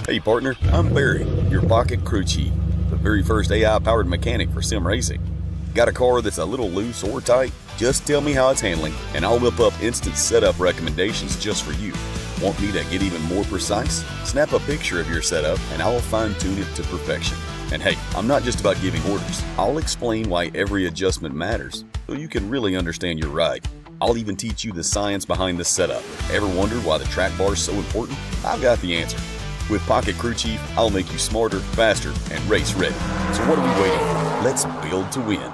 Hey partner, I'm Barry, your pocket crew chief, the very first AI-powered mechanic for sim racing. Got a car that's a little loose or tight? Just tell me how it's handling, and I'll whip up instant setup recommendations just for you. Want me to get even more precise? Snap a picture of your setup, and I'll fine-tune it to perfection. And hey, I'm not just about giving orders. I'll explain why every adjustment matters, so you can really understand your ride. I'll even teach you the science behind the setup. Ever wondered why the track bar is so important? I've got the answer. With Pocket Crew Chief, I'll make you smarter, faster, and race ready. So what are we waiting for? Let's build to win.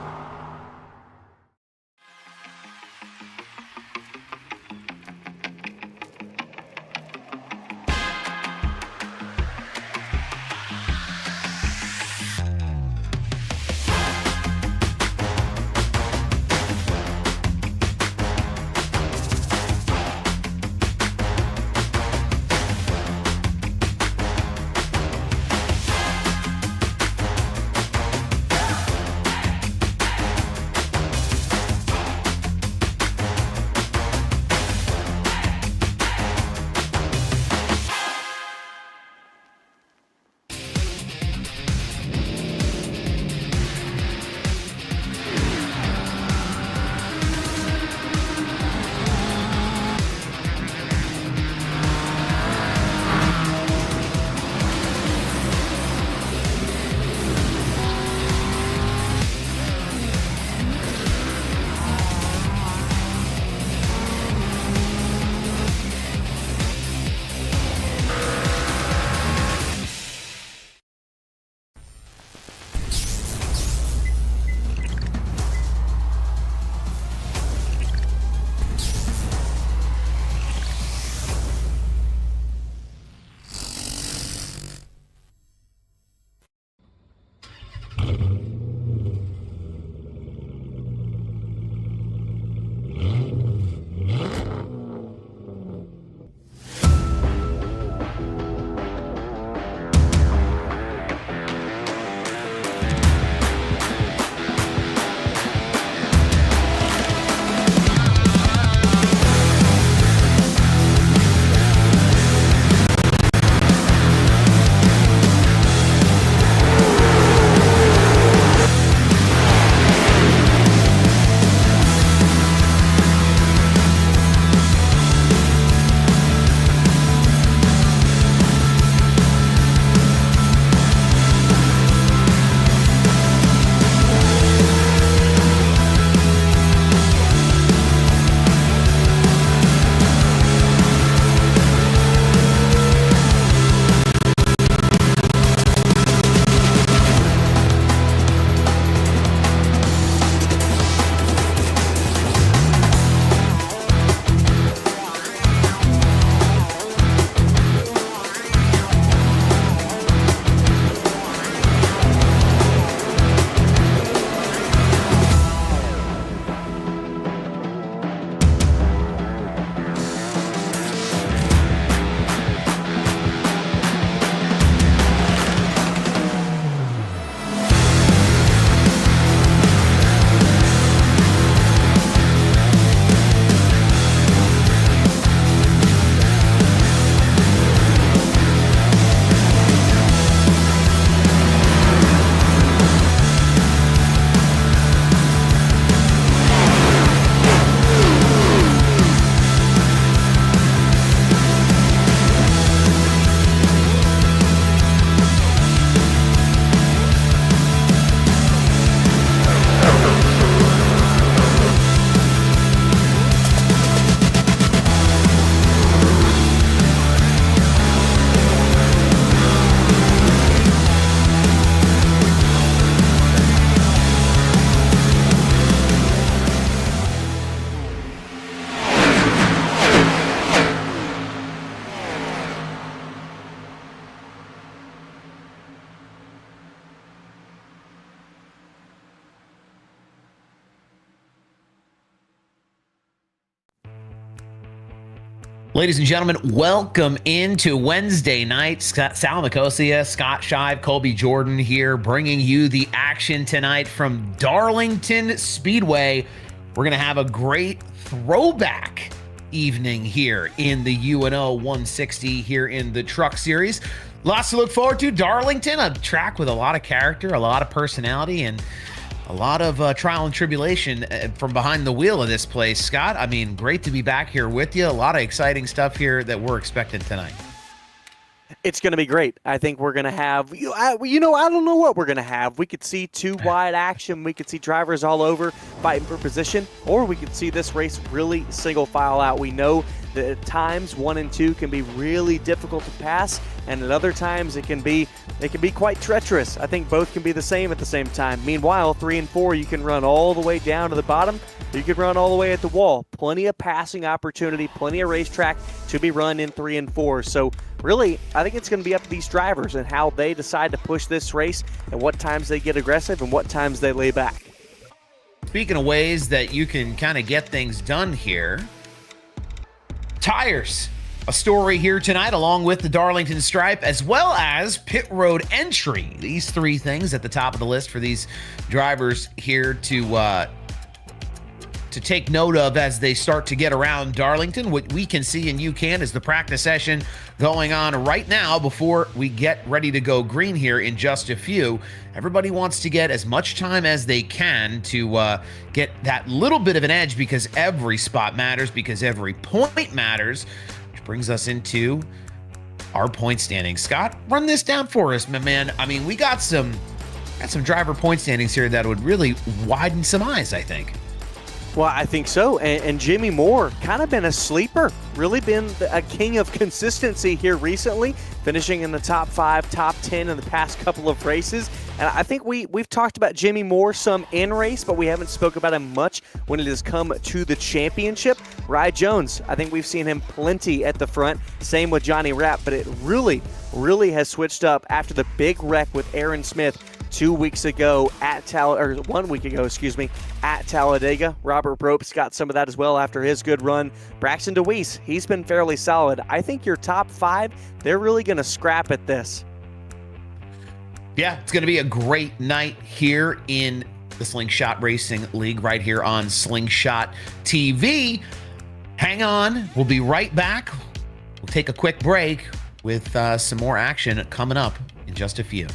Ladies and gentlemen, welcome into Wednesday night. Sal Nicosia, Scott Shive, Colby Jordan here, bringing you the action tonight from Darlington Speedway. We're going to have a great throwback evening here in the UNO 160 here in the Truck Series. Lots to look forward to. Darlington, a track with a lot of character, a lot of personality, and a lot of trial and tribulation from behind the wheel of this place. Scott, I mean, great to be back here with you. A lot of exciting stuff here that we're expecting tonight. It's going to be great. I think we're going to have, I don't know what we're going to have. We could see two wide action. We could see drivers all over fighting for position, or we could see this race really single file out. We know that at times 1 and 2 can be really difficult to pass, and at other times it can be quite treacherous. I think both can be the same at the same time. Meanwhile, 3 and 4, you can run all the way down to the bottom. You could run all the way at the wall. Plenty of passing opportunity, plenty of racetrack to be run in 3 and 4. So really, I think it's going to be up to these drivers and how they decide to push this race and what times they get aggressive and what times they lay back. Speaking of ways that you can kind of get things done here, tires, a story here tonight, along with the Darlington stripe, as well as pit road entry. These three things at the top of the list for these drivers here to take note of as they start to get around Darlington. What we can see and you can is the practice session going on right now before we get ready to go green here in just a few. Everybody wants to get as much time as they can to get that little bit of an edge, because every spot matters, because every point matters, which brings us into our point standings. Scott, run this down for us, my man. I mean, we got some driver point standings here that would really widen some eyes, I think. Well, I think so. And Jimmy Moore, kind of been a sleeper, really been a king of consistency here recently, finishing in the top 5, top 10 in the past couple of races. And I think we've talked about Jimmy Moore some in race, but we haven't spoke about him much when it has come to the championship. Rye Jones, I think we've seen him plenty at the front. Same with Johnny Rapp, but it really has switched up after the big wreck with Aaron Smith 1 week ago at Talladega. Robert Ropes got some of that as well after his good run. Braxton DeWeese, he's been fairly solid. I think your top 5, they're really going to scrap at this. Yeah, it's going to be a great night here in the Slingshot Racing League right here on Slingshot TV. Hang on. We'll be right back. We'll take a quick break with some more action coming up in just a few.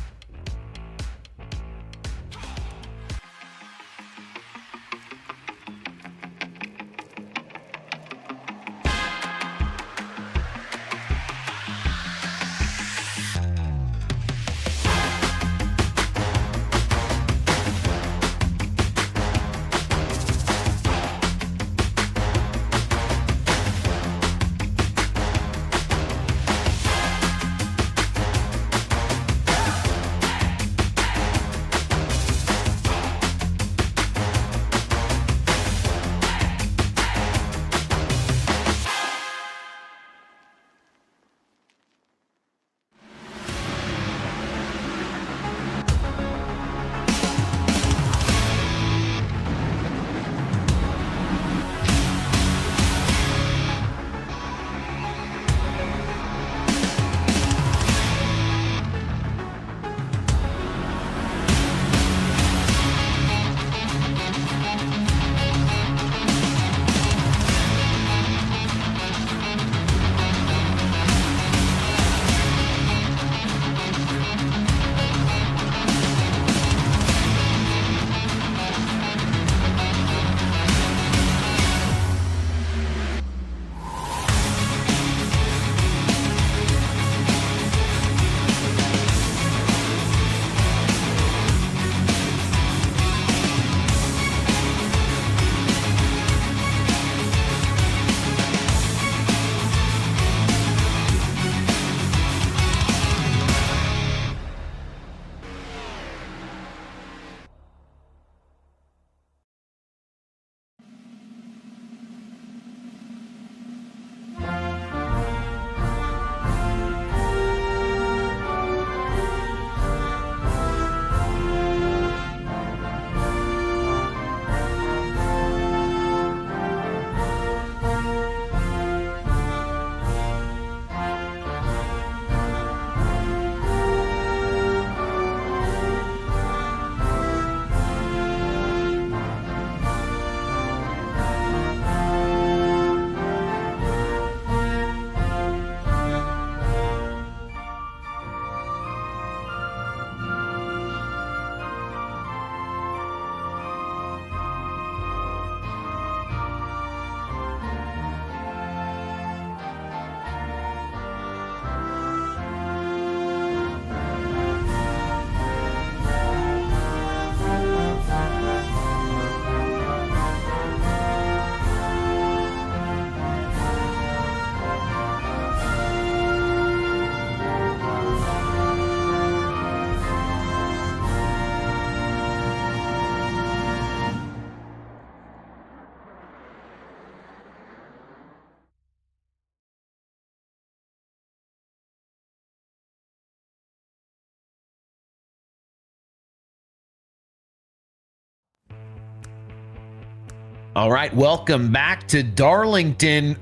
All right, welcome back to Darlington.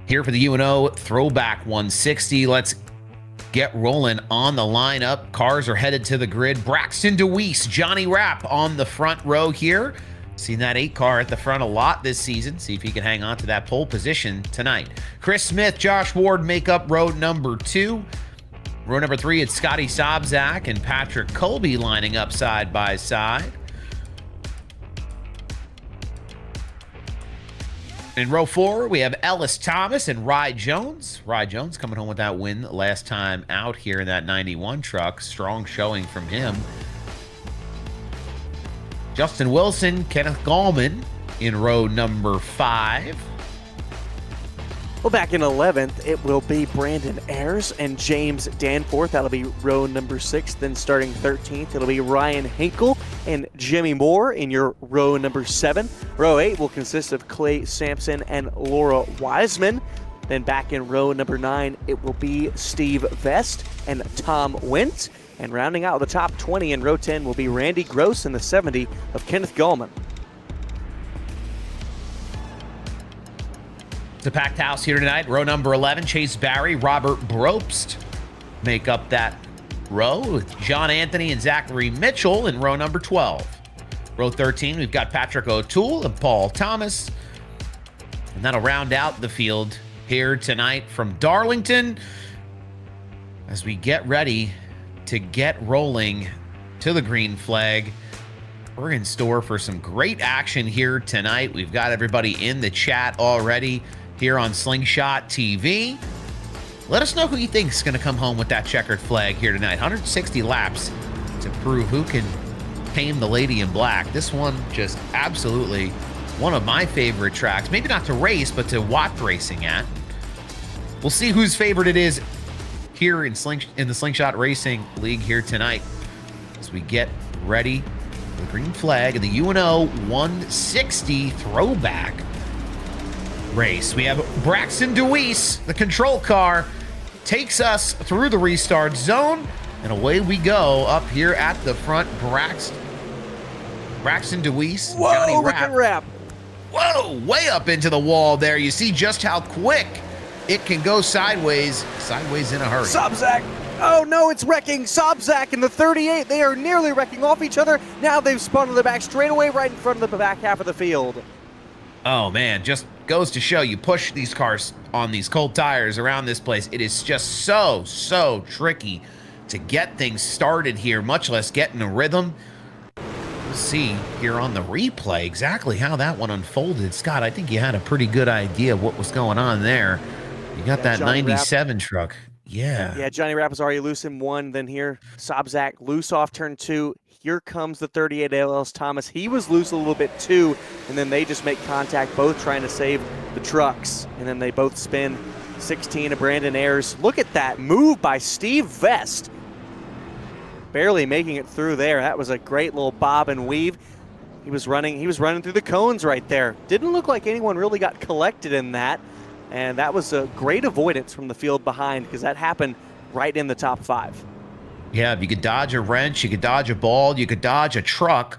Here for the UNO Throwback 160. Let's get rolling on the lineup. Cars are headed to the grid. Braxton DeWeese, Johnny Rapp on the front row here. Seen that 8 car at the front a lot this season. See if he can hang on to that pole position tonight. Chris Smith, Josh Ward make up row number 2. Row number 3, it's Scotty Sobczak and Patrick Colby lining up side by side. In row 4, we have Ellis Thomas and Rye Jones. Rye Jones coming home with that win last time out here in that 91 truck. Strong showing from him. Justin Wilson, Kenneth Gallman in row number 5. Well, back in 11th, it will be Brandon Ayers and James Danforth. That'll be row number 6. Then starting 13th, it'll be Ryan Hinkle and Jimmy Moore in your row number 7. Row 8 will consist of Clay Sampson and Laura Wiseman. Then back in row number 9, it will be Steve Vest and Tom Wentz. And rounding out the top 20 in row 10 will be Randy Gross in the 70 of Kenneth Gallman. It's a packed house here tonight. Row number 11, Chase Barry, Robert Brobst make up that row with John Anthony and Zachary Mitchell in row number 12. Row 13, we've got Patrick O'Toole and Paul Thomas. And that'll round out the field here tonight from Darlington as we get ready to get rolling to the green flag. We're in store for some great action here tonight. We've got everybody in the chat already here on Slingshot TV. Let us know who you think is going to come home with that checkered flag here tonight. 160 laps to prove who can tame the lady in black. This one just absolutely one of my favorite tracks. Maybe not to race, but to watch racing at. We'll see whose favorite it is here in the Slingshot Racing League here tonight as we get ready for the green flag and the UNO 160 throwback race. We have Braxton DeWeese, the control car, takes us through the restart zone, and away we go up here at the front. Braxton DeWeese, Whoa, Johnny look at Rapp. Rapp. Whoa, way up into the wall there. You see just how quick it can go sideways in a hurry. Sobczak. Oh no, it's wrecking. Sobczak and the 38. They are nearly wrecking off each other. Now they've spun to the back straightaway right in front of the back half of the field. Oh man, just goes to show you push these cars on these cold tires around this place. It is just so tricky to get things started here, much less get in a rhythm. We'll see here on the replay exactly how that one unfolded. Scott, I think you had a pretty good idea of what was going on there. You got that Johnny 97 truck. Yeah, Johnny Rapp was already loose in 1. Then here, Sobczak loose off turn 2. Here comes the 38 Ellis Thomas. He was loose a little bit too, and then they just make contact, both trying to save the trucks. And then they both spin 16 of Brandon Ayers. Look at that move by Steve Vest. Barely making it through there. That was a great little bob and weave. He was running through the cones right there. Didn't look like anyone really got collected in that. And that was a great avoidance from the field behind because that happened right in the top 5. Yeah, if you could dodge a wrench, you could dodge a ball, you could dodge a truck.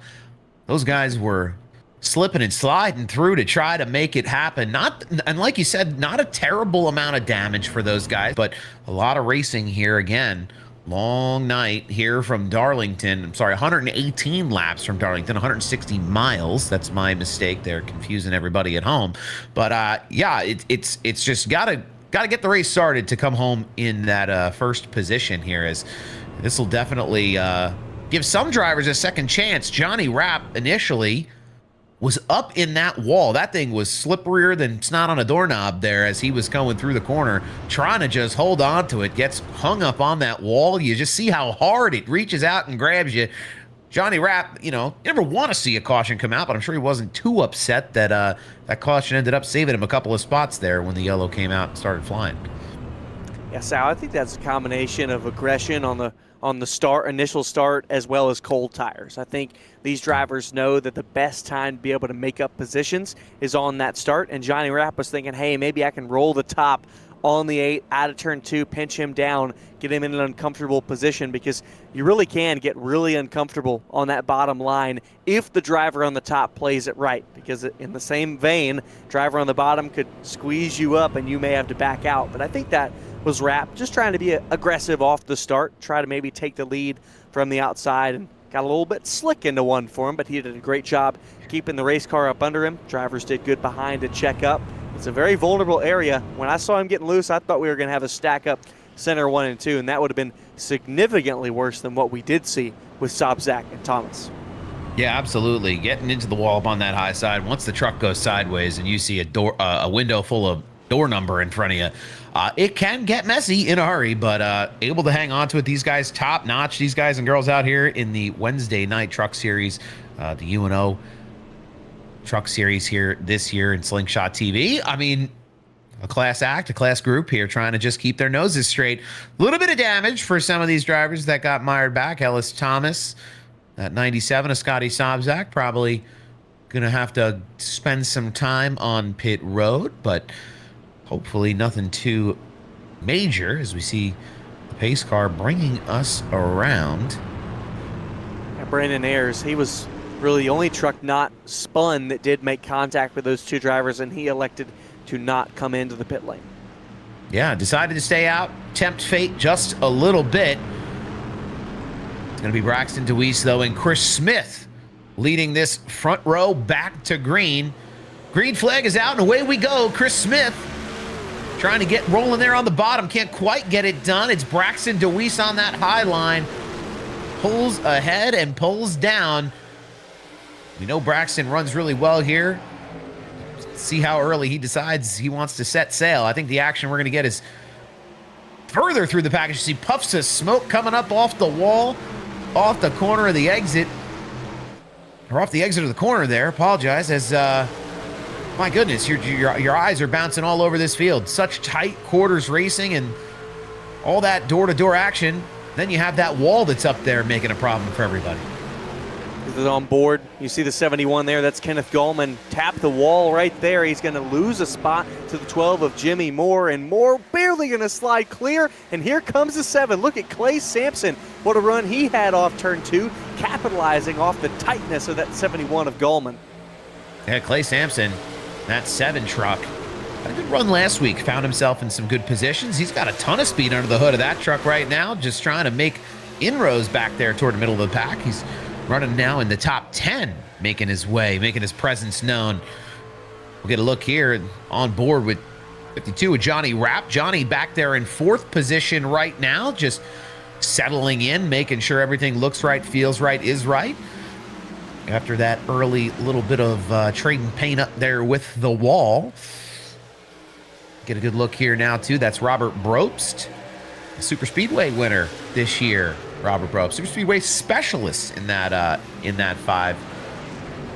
Those guys were slipping and sliding through to try to make it happen. And like you said, not a terrible amount of damage for those guys, but a lot of racing here again. Long night here from Darlington. I'm sorry, 118 laps from Darlington, 160 miles. That's my mistake there, confusing everybody at home. But yeah, it's just gotta get the race started to come home in that first position here, as this will definitely give some drivers a second chance. Johnny Rapp initially was up in that wall. That thing was slipperier than snot on a doorknob there as he was going through the corner, trying to just hold on to it, gets hung up on that wall. You just see how hard it reaches out and grabs you. Johnny Rapp, you never want to see a caution come out, but I'm sure he wasn't too upset that that caution ended up saving him a couple of spots there when the yellow came out and started flying. Yeah, Sal, I think that's a combination of aggression on the initial start, as well as cold tires. I think these drivers know that the best time to be able to make up positions is on that start, and Johnny Rapp was thinking, hey, maybe I can roll the top on the 8, out of turn 2, pinch him down, get him in an uncomfortable position, because you really can get really uncomfortable on that bottom line if the driver on the top plays it right, because in the same vein, driver on the bottom could squeeze you up and you may have to back out. But I think that was Rapp just trying to be aggressive off the start, try to maybe take the lead from the outside, and got a little bit slick into one for him, but he did a great job keeping the race car up under him. Drivers did good behind to check up. It's a very vulnerable area. When I saw him getting loose, I thought we were going to have a stack up center 1 and 2, and that would have been significantly worse than what we did see with Sobczak and Thomas. Yeah, absolutely. Getting into the wall up on that high side. Once the truck goes sideways and you see a window full of door number in front of you, it can get messy in a hurry, but able to hang on to it. These guys top notch. These guys and girls out here in the Wednesday night truck series, the UNO truck series here this year in Slingshot TV. I mean, a class act, a class group here trying to just keep their noses straight. A little bit of damage for some of these drivers that got mired back. Ellis Thomas, that 97 of Scotty Sobczak, probably going to have to spend some time on pit road, but hopefully nothing too major as we see the pace car bringing us around. And Brandon Ayers, he was really the only truck not spun that did make contact with those two drivers, and he elected to not come into the pit lane. Yeah, decided to stay out, tempt fate just a little bit. It's going to be Braxton DeWeese, though, and Chris Smith leading this front row back to green. Green flag is out, and away we go. Chris Smith trying to get rolling there on the bottom. Can't quite get it done. It's Braxton DeWeese on that high line. Pulls ahead and pulls down. We know Braxton runs really well here. See how early he decides he wants to set sail. I think the action we're going to get is further through the package. You see puffs of smoke coming up off the wall, off the corner of the exit, or off the exit of the corner there. Apologize, as my goodness, your eyes are bouncing all over this field. Such tight quarters racing and all that door-to-door action. Then you have that wall that's up there making a problem for everybody. Is on board. You see the 71 there. That's Kenneth Gallman. Tap the wall right there. He's going to lose a spot to the 12 of Jimmy Moore, and Moore barely going to slide clear. And here comes the 7. Look at Clay Sampson. What a run he had off turn 2, capitalizing off the tightness of that 71 of Gallman. Yeah, Clay Sampson, that 7 truck, had a good run last week. Found himself in some good positions. He's got a ton of speed under the hood of that truck right now, just trying to make inroads back there toward the middle of the pack. He's running now in the top 10, making his way, making his presence known. We'll get a look here on board with 52 with Johnny Rapp. Johnny back there in 4th position right now, just settling in, making sure everything looks right, feels right, is right. After that early little bit of trading paint up there with the wall. Get a good look here now, too. That's Robert Brobst, the Super Speedway winner this year. Robert Brobst, Super Speedway specialist in that 5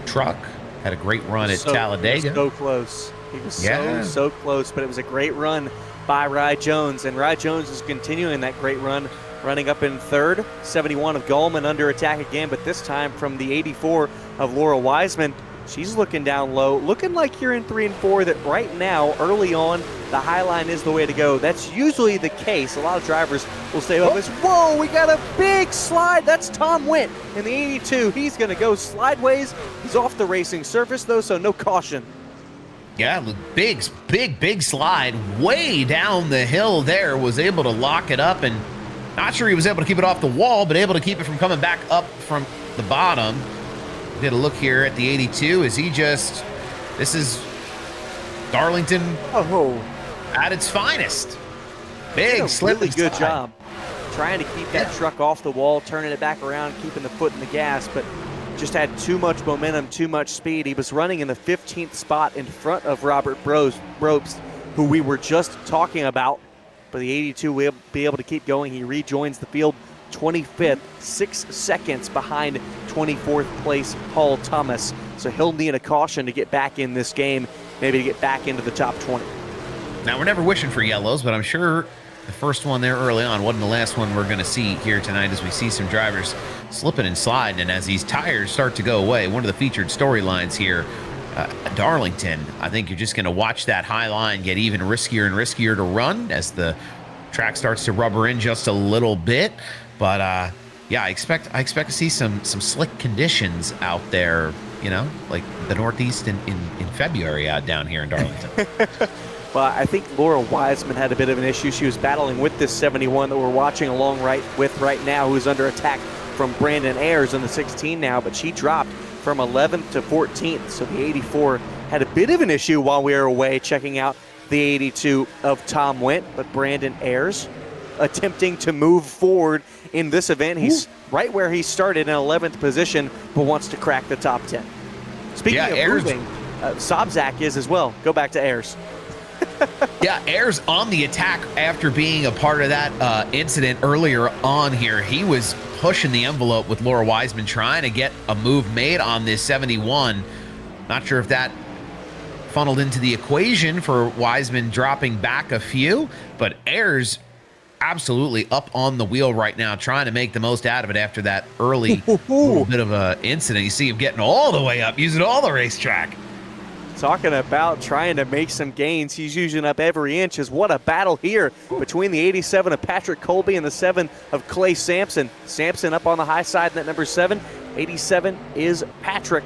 truck. Had a great run at Talladega. So close. He was so close, but it was a great run by Rye Jones, and Rye Jones is continuing that great run, running up in 3rd. 71 of Gallman under attack again, but this time from the 84 of Laura Wiseman. She's looking down low, looking like you're in 3 and 4, that right now, early on, the high line is the way to go. That's usually the case. A lot of drivers will say, oh, whoa, we got a big slide. That's Tom Wint in the 82. He's going to go slideways. He's off the racing surface, though, so no caution. Yeah, big slide way down the hill there. Was able to lock it up, and not sure he was able to keep it off the wall, but able to keep it from coming back up from the bottom. Get a look here at the 82. Is he just, this is Darlington at its finest. Big, really good job trying to keep that truck off the wall, turning it back around, keeping the foot in the gas, but just had too much momentum, too much speed. He was running in the 15th spot in front of Robert Brobst, who we were just talking about. But the 82 will be able to keep going. He rejoins the field 25th, 6 seconds behind 24th place Paul Thomas. So he'll need a caution to get back in this game, maybe to get back into the top 20. Now, we're never wishing for yellows, but I'm sure the first one there early on wasn't the last one we're going to see here tonight, as we see some drivers slipping and sliding. And as these tires start to go away, one of the featured storylines here Darlington, I think you're just going to watch that high line get even riskier and riskier to run as the track starts to rubber in just a little bit. But yeah, I expect to see some slick conditions out there, you know, like the Northeast in February out down here in Darlington. Well, I think Laura Wiseman had a bit of an issue. She was battling with this 71 that we're watching along right now, who's under attack from Brandon Ayers in the 16 now, but she dropped from 11th to 14th. So the 84 had a bit of an issue while we were away checking out the 82 of Tom Wendt, but Brandon Ayers attempting to move forward in this event. He's right where he started in 11th position, but wants to crack the top 10. Speaking of Ayers, moving, Sobczak is as well. Go back to Ayers. Yeah, Ayers on the attack after being a part of that incident earlier on here. He was pushing the envelope with Laura Wiseman, trying to get a move made on this 71. Not sure if that funneled into the equation for Wiseman dropping back a few, but Ayers absolutely up on the wheel right now, trying to make the most out of it after that early little bit of a incident. You see him getting all the way up, using all the racetrack. Talking about trying to make some gains. He's using up every inch. What a battle here between the 87 of Patrick Colby and the 7 of Clay Sampson. Sampson up on the high side in that number 7. 87 is Patrick.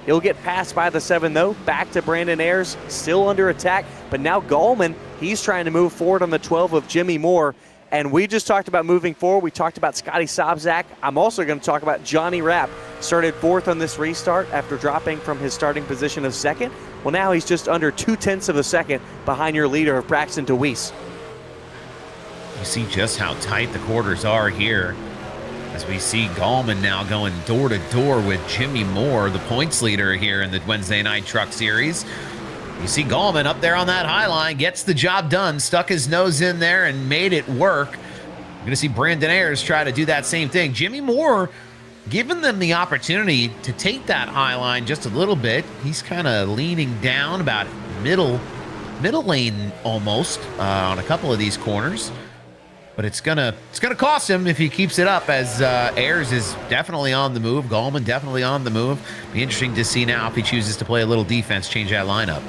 He'll get passed by the 7, though. Back to Brandon Ayers, still under attack. But now Gallman, he's trying to move forward on the 12 of Jimmy Moore. And we just talked about moving forward. We talked about Scotty Sobczak. I'm also going to talk about Johnny Rapp. Started 4th on this restart after dropping from his starting position of 2nd. Well, now he's just under 0.2 of a second behind your leader of Braxton DeWeese. You see just how tight the quarters are here as we see Gallman now going door to door with Jimmy Moore, the points leader here in the Wednesday Night Truck Series. You see Gallman up there on that high line, gets the job done, stuck his nose in there and made it work. You're going to see Brandon Ayers try to do that same thing. Jimmy Moore giving them the opportunity to take that high line just a little bit. He's kind of leaning down about middle lane almost on a couple of these corners. But it's gonna cost him if he keeps it up, as Ayers is definitely on the move. Gallman definitely on the move. Be interesting to see now if he chooses to play a little defense, change that lineup.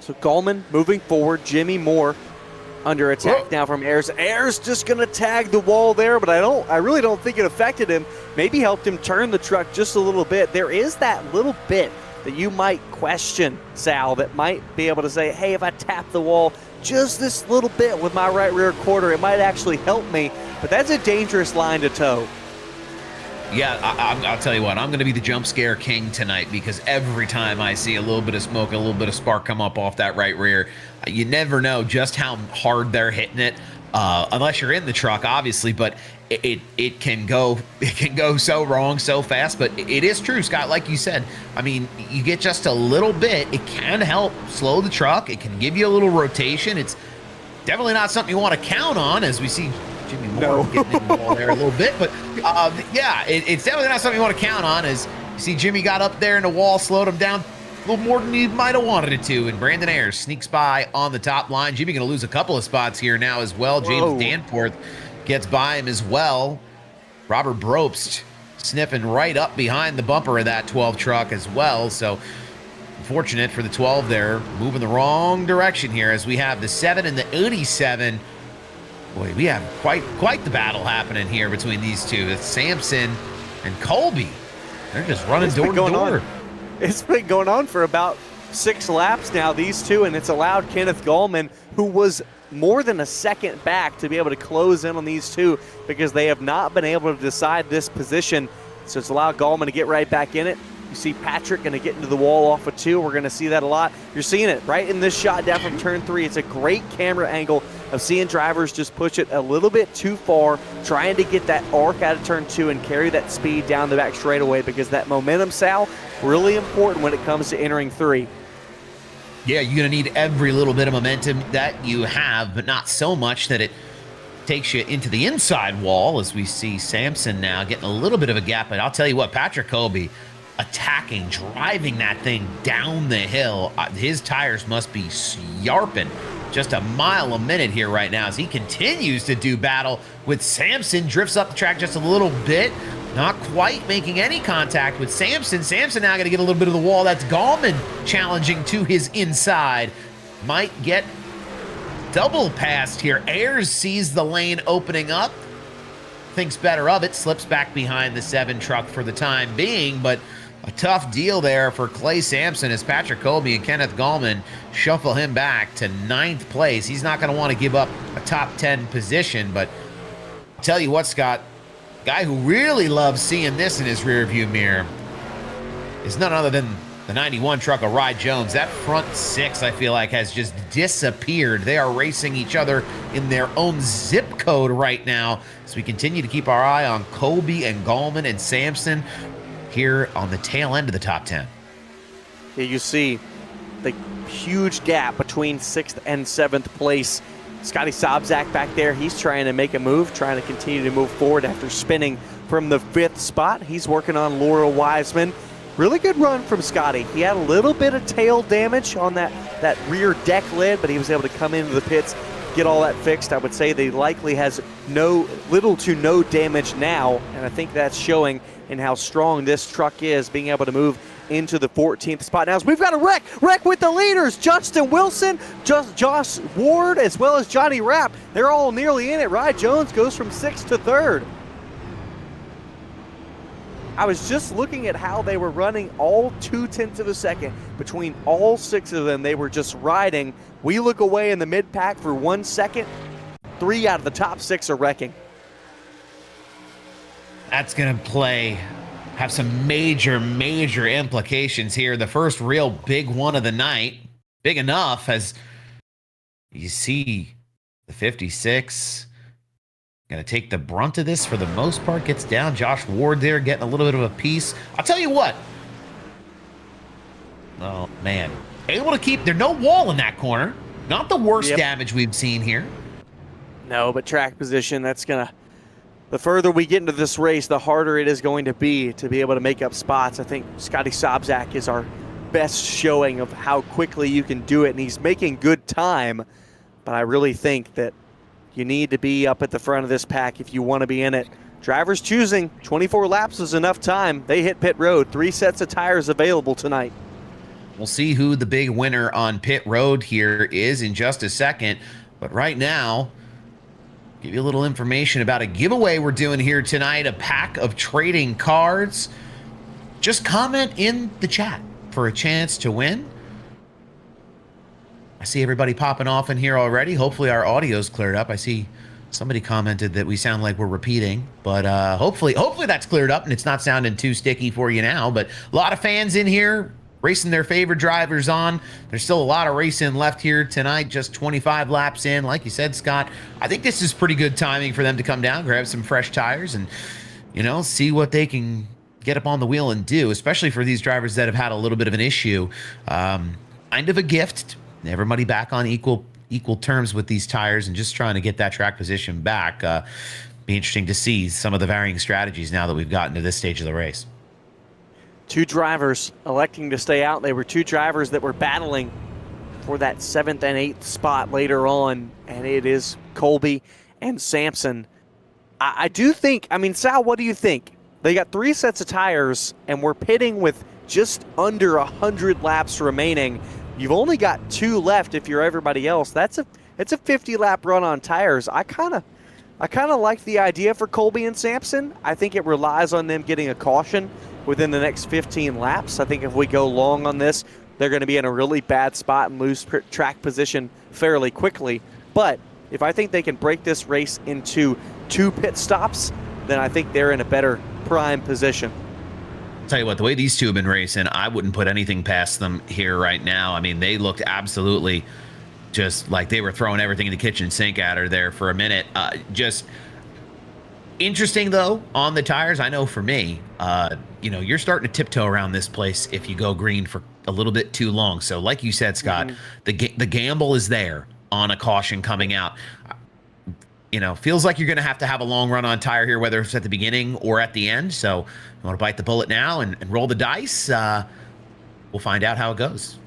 So Gallman moving forward, Jimmy Moore under attack now from Ayers. Ayers just going to tag the wall there, but I really don't think it affected him. Maybe helped him turn the truck just a little bit. There is that little bit that you might question, Sal, that might be able to say, hey, if I tap the wall just this little bit with my right rear quarter, it might actually help me. But that's a dangerous line to tow. Yeah, I'll tell you what, I'm going to be the jump scare king tonight, because every time I see a little bit of smoke, a little bit of spark come up off that right rear, you never know just how hard they're hitting it, unless you're in the truck, obviously, but it can go so wrong so fast. But it is true, Scott, like you said. I mean, you get just a little bit, it can help slow the truck. It can give you a little rotation. It's definitely not something you want to count on, as we see Jimmy Moore getting in the wall there a little bit. But yeah, it's definitely not something you want to count on, as you see Jimmy got up there in the wall, slowed him down a little more than he might have wanted it to, and Brandon Ayers sneaks by on the top line. Jimmy going to lose a couple of spots here now as well. James Danforth gets by him as well. Robert Brobst sniffing right up behind the bumper of that 12 truck as well. So unfortunate for the 12 there, moving the wrong direction here, as we have the 7 and the 87. Boy, we have quite the battle happening here between these two. It's Sampson and Colby. They're just running door to door. It's been going on for about 6 laps now, these two, and it's allowed Kenneth Gallman, who was more than a second back, to be able to close in on these two, because they have not been able to decide this position. So it's allowed Gallman to get right back in it. You see Patrick going to get into the wall off of 2. We're going to see that a lot. You're seeing it right in this shot down from turn 3. It's a great camera angle of seeing drivers just push it a little bit too far, trying to get that arc out of turn 2 and carry that speed down the back straightaway, because that momentum, Sal, really important when it comes to entering 3. Yeah, you're going to need every little bit of momentum that you have, but not so much that it takes you into the inside wall, as we see Sampson now getting a little bit of a gap. But I'll tell you what, Patrick Colby attacking, driving that thing down the hill. His tires must be yarping just a mile a minute here right now, as he continues to do battle with Sampson. Drifts up the track just a little bit. not quite making any contact with Sampson. Sampson now going to get a little bit of the wall. That's Gallman challenging to his inside. Might get double passed here. Ayers sees the lane opening up, thinks better of it, slips back behind the 7 truck for the time being, but a tough deal there for Clay Sampson as Patrick Colby and Kenneth Gallman shuffle him back to 9th place. He's not going to want to give up a top 10 position, but I'll tell you what, Scott, guy who really loves seeing this in his rearview mirror is none other than the 91 truck of Rye Jones. That front 6, I feel like, has just disappeared. They are racing each other in their own zip code right now as we continue to keep our eye on Colby and Gallman and Sampson here on the tail end of the top 10. Yeah, you see the huge gap between 6th and 7th place. Scotty Sobczak back there, he's trying to make a move, trying to continue to move forward after spinning from the 5th spot. He's working on Laurel Wiseman. Really good run from Scotty. He had a little bit of tail damage on that rear deck lid, but he was able to come into the pits, get all that fixed. I would say that he likely has little to no damage now, and I think that's showing in how strong this truck is, being able to move into the 14th spot. Now, we've got a wreck with the leaders. Justin Wilson, Josh Ward, as well as Johnny Rapp. They're all nearly in it. Rye Jones goes from 6th to 3rd. I was just looking at how they were running all 0.2 of a second between all 6 of them. They were just riding. We look away in the mid-pack for 1 second. 3 out of the top 6 are wrecking. That's going to have some major implications here. The first real big one of the night, big enough as you see the 56 going to take the brunt of this for the most part. Gets down. Josh Ward there getting a little bit of a piece. I'll tell you what. Oh, man. Able to keep, there's no wall in that corner. Not the worst damage we've seen here. No, but track position, that's going to, the further we get into this race, the harder it is going to be able to make up spots. I think Scotty Sobczak is our best showing of how quickly you can do it, and he's making good time. But I really think that you need to be up at the front of this pack if you want to be in it. Drivers choosing 24 laps is enough time. They hit pit road. 3 sets of tires available tonight. We'll see who the big winner on pit road here is in just a second. But right now, give you a little information about a giveaway we're doing here tonight, a pack of trading cards. Just comment in the chat for a chance to win. I see everybody popping off in here already. Hopefully our audio's cleared up. I see somebody commented that we sound like we're repeating, but hopefully that's cleared up and it's not sounding too sticky for you now. But a lot of fans in here racing their favorite drivers on. There's still a lot of racing left here tonight, just 25 laps in. Like you said, Scott, I think this is pretty good timing for them to come down, grab some fresh tires, and, you know, see what they can get up on the wheel and do, especially for these drivers that have had a little bit of an issue. Kind of a gift. Everybody back on equal terms with these tires and just trying to get that track position back. Be interesting to see some of the varying strategies now that we've gotten to this stage of the race. 2 drivers electing to stay out. They were 2 drivers that were battling for that 7th and 8th spot later on, and it is Colby and Sampson. I do think, I mean, Sal, what do you think? They got 3 sets of tires, and we're pitting with just under 100 laps remaining. You've only got 2 left if you're everybody else. It's a 50-lap run on tires. I kind of like the idea for Colby and Sampson. I think it relies on them getting a caution within the next 15 laps. I think if we go long on this, they're going to be in a really bad spot and lose track position fairly quickly. But if I think they can break this race into 2 pit stops, then I think they're in a better prime position. Tell you what, the way these 2 have been racing, I wouldn't put anything past them here right now. I mean, they looked absolutely just like they were throwing everything in the kitchen sink at her there for a minute. Just interesting, though, on the tires. I know for me, you know, you're starting to tiptoe around this place if you go green for a little bit too long. So like you said, Scott, the gamble is there on a caution coming out. You know, feels like you're going to have a long run on tire here, whether it's at the beginning or at the end. So you want to bite the bullet now and roll the dice. We'll find out how it goes.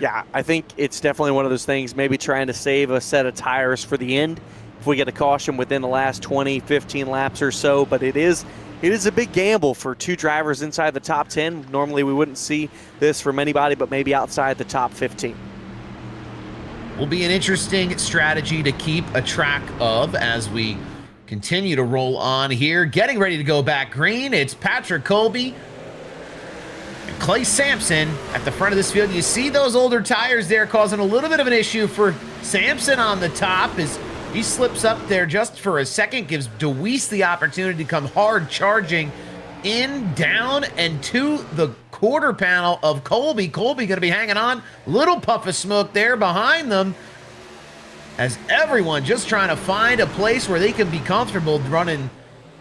Yeah, I think it's definitely one of those things, maybe trying to save a set of tires for the end if we get a caution within the last 20, 15 laps or so. But it is It is a big gamble for 2 drivers inside the top 10. Normally we wouldn't see this from anybody, but maybe outside the top 15. Will be an interesting strategy to keep a track of as we continue to roll on here. Getting ready to go back green. It's Patrick Colby and Clay Sampson at the front of this field. You see those older tires there causing a little bit of an issue for Sampson on the top as he slips up there just for a second, gives Deweese the opportunity to come hard charging in, down, and to the quarter panel of Colby. Colby going to be hanging on. Little puff of smoke there behind them as everyone just trying to find a place where they can be comfortable running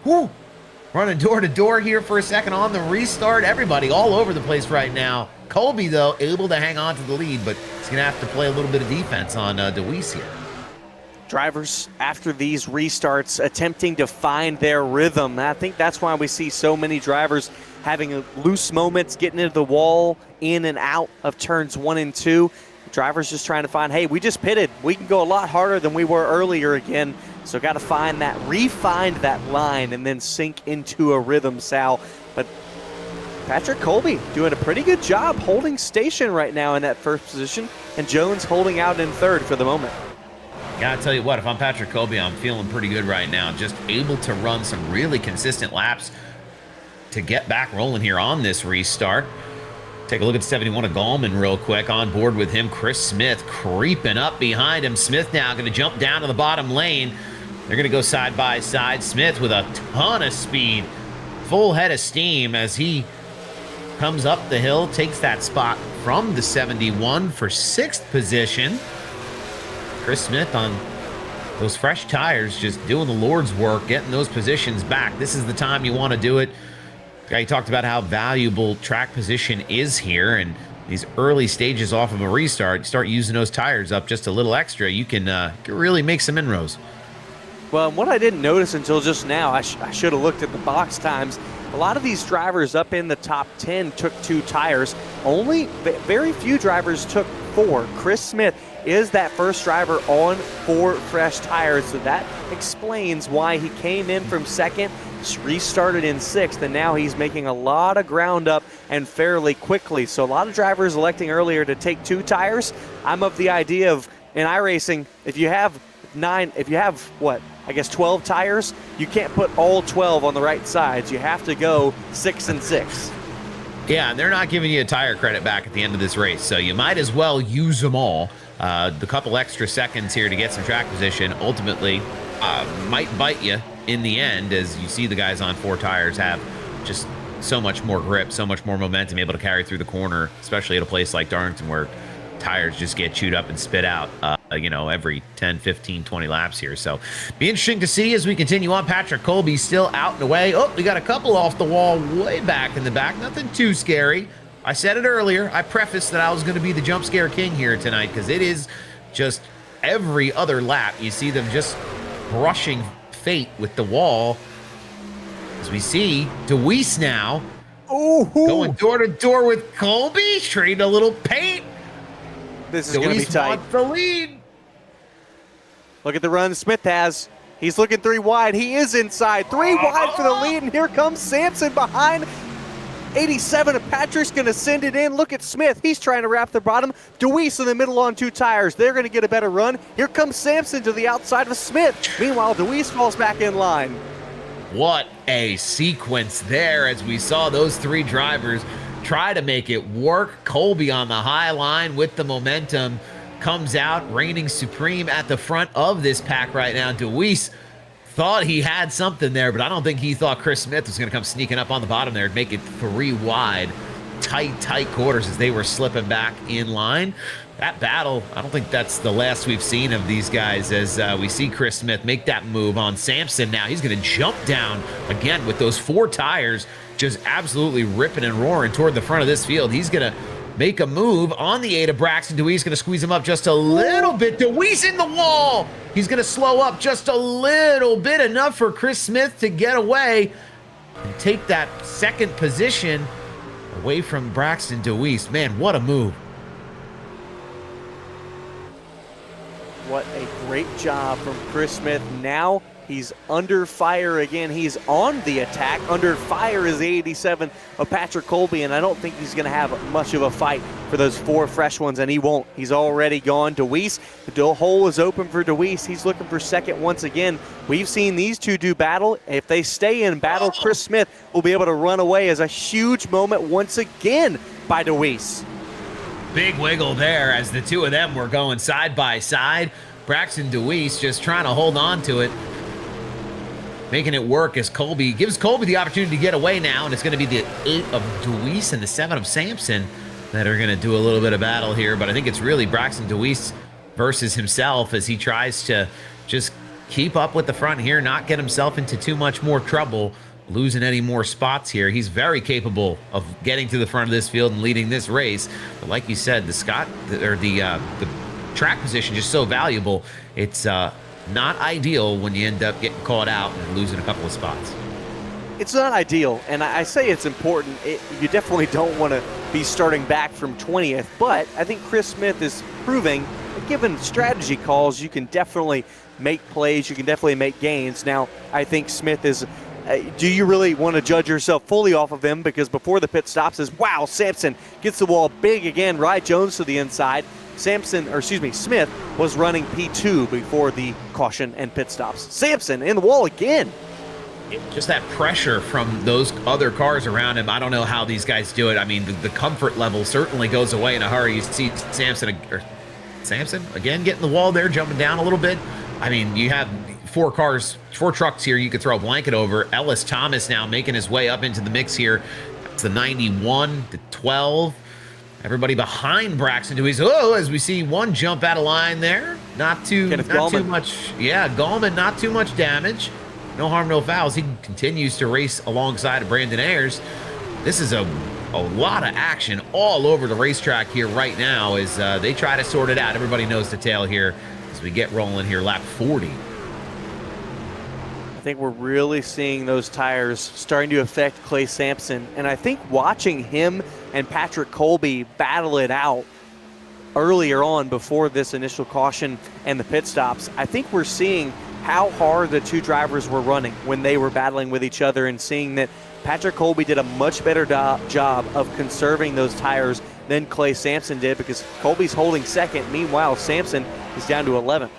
door to door here for a second on the restart. Everybody all over the place right now. Colby, though, able to hang on to the lead, but he's going to have to play a little bit of defense on Deweese here. Drivers, after these restarts, attempting to find their rhythm. I think that's why we see so many drivers having loose moments, getting into the wall, in and out of turns 1 and 2. Drivers just trying to find, hey, we just pitted. We can go a lot harder than we were earlier again. So got to find that, re-find that line, and then sink into a rhythm, Sal. But Patrick Colby doing a pretty good job holding station right now in that first position, and Jones holding out in third for the moment. Gotta tell you what, if I'm Patrick Colby, I'm feeling pretty good right now. Just able to run some really consistent laps to get back rolling here on this restart. Take a look at 71 of Gallman real quick. On board with him, Chris Smith creeping up behind him. Smith now going to jump down to the bottom lane. They're going to go side by side. Smith with a ton of speed. Full head of steam as he comes up the hill, takes that spot from the 71 for 6th position. Chris Smith on those fresh tires, just doing the Lord's work, getting those positions back. This is the time you want to do it. He talked about how valuable track position is here, and these early stages off of a restart, start using those tires up just a little extra, you can really make some inroads. Well, what I didn't notice until just now, I should have looked at the box times. A lot of these drivers up in the top 10 took 2 tires. Only very few drivers took 4. Chris Smith is that first driver on 4 fresh tires, so that explains why he came in from second, restarted in 6th, and now he's making a lot of ground up and fairly quickly. So a lot of drivers electing earlier to take 2 tires. I'm of the idea of, in iRacing, if you have 12 tires, you can't put all 12 on the right sides. You have to go 6 and 6. Yeah, and they're not giving you a tire credit back at the end of this race, so you might as well use them all. The couple extra seconds here to get some track position ultimately might bite you in the end, as you see the guys on 4 tires have just so much more grip, so much more momentum, able to carry through the corner, especially at a place like Darlington where tires just get chewed up and spit out, every 10, 15, 20 laps here. So be interesting to see as we continue on. Patrick Colby still out and away. Oh, we got a couple off the wall way back in the back. Nothing too scary. I said it earlier. I prefaced that I was going to be the jump scare king here tonight because it is just every other lap. You see them just brushing fate with the wall. As we see Deweese now going door to door with Colby, trading a little paint. This is going to be tight. Wants the lead. Look at the run Smith has. He's looking 3 wide. He is inside. 3 wide for the lead, and here comes Sampson behind. 87 of Patrick's going to send it in. Look at Smith. He's trying to wrap the bottom. Deweese in the middle on 2 tires. They're going to get a better run. Here comes Sampson to the outside of Smith. Meanwhile, Deweese falls back in line. What a sequence there as we saw those 3 drivers try to make it work. Colby on the high line with the momentum comes out, reigning supreme at the front of this pack right now. Deweese thought he had something there, but I don't think he thought Chris Smith was going to come sneaking up on the bottom there and make it 3 wide. Tight quarters as they were slipping back in line. That battle, I don't think that's the last we've seen of these guys as we see Chris Smith make that move on Sampson. Now he's going to jump down again with those 4 tires, just absolutely ripping and roaring toward the front of this field. He's going to make a move on the 8 of Braxton Deweese, going to squeeze him up just a little bit. Deweese in the wall. He's going to slow up just a little bit, enough for Chris Smith to get away and take that 2nd position away from Braxton Deweese. Man, what a move. What a great job from Chris Smith. Now he's under fire again. He's on the attack. Under fire is the 87 of Patrick Colby, and I don't think he's going to have much of a fight for those 4 fresh ones, and he won't. He's already gone. DeWeese, the hole is open for DeWeese. He's looking for second once again. We've seen these two do battle. If they stay in battle, Chris Smith will be able to run away as a huge moment once again by DeWeese. Big wiggle there as the two of them were going side by side. Braxton DeWeese just trying to hold on to it, making it work as Colby gives Colby the opportunity to get away now, and it's going to be the 8 of DeWeese and the 7 of Sampson that are going to do a little bit of battle here. But I think it's really Braxton DeWeese versus himself as he tries to just keep up with the front here, not get himself into too much more trouble, losing any more spots here. He's very capable of getting to the front of this field and leading this race. But like you said, the track position is just so valuable. It's not ideal when you end up getting caught out and losing a couple of spots. It's not ideal, and I say it's important. You definitely don't want to be starting back from 20th, but I think Chris Smith is proving that given strategy calls, you can definitely make plays, you can definitely make gains. Now, I think Smith is do you really want to judge yourself fully off of him? Because before the pit stops is, wow, Sampson gets the wall big again. Rye Jones to the inside. Smith was running P2 before the caution and pit stops. Sampson in the wall again. Just that pressure from those other cars around him. I don't know how these guys do it. I mean, the comfort level certainly goes away in a hurry. You see Sampson again getting the wall there, jumping down a little bit. I mean, you have 4 trucks here you could throw a blanket over. Ellis Thomas now making his way up into the mix here. It's the 91, the 12. Everybody behind Braxton DeWeese. Oh, as we see one jump out of line there. Not too much. Yeah, Gallman, not too much damage. No harm, no fouls. He continues to race alongside of Brandon Ayers. This is a lot of action all over the racetrack here right now as they try to sort it out. Everybody knows the tale here as we get rolling here, lap 40. I think we're really seeing those tires starting to affect Clay Sampson. And I think watching him and Patrick Colby battle it out earlier on before this initial caution and the pit stops, I think we're seeing how hard the two drivers were running when they were battling with each other, and seeing that Patrick Colby did a much better job of conserving those tires than Clay Sampson did, because Colby's holding second. Meanwhile, Sampson is down to 11th.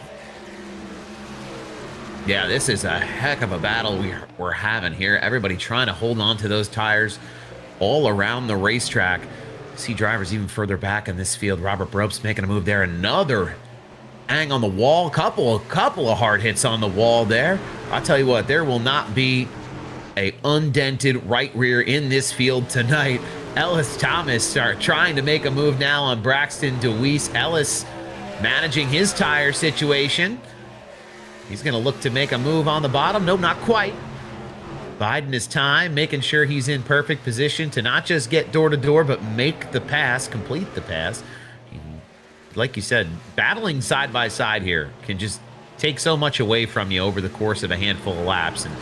Yeah, this is a heck of a battle we're having here. Everybody trying to hold on to those tires all around the racetrack. See drivers even further back in this field. Robert Brobst making a move there. Another hang on the wall. Couple of hard hits on the wall there. I'll tell you what, there will not be a undented right rear in this field tonight. Ellis Thomas trying to make a move now on Braxton DeWeese. Ellis managing his tire situation. He's going to look to make a move on the bottom. Nope, not quite. Biding his time, making sure he's in perfect position to not just get door to door, but make the pass, complete the pass. Like you said, battling side by side here can just take so much away from you over the course of a handful of laps. And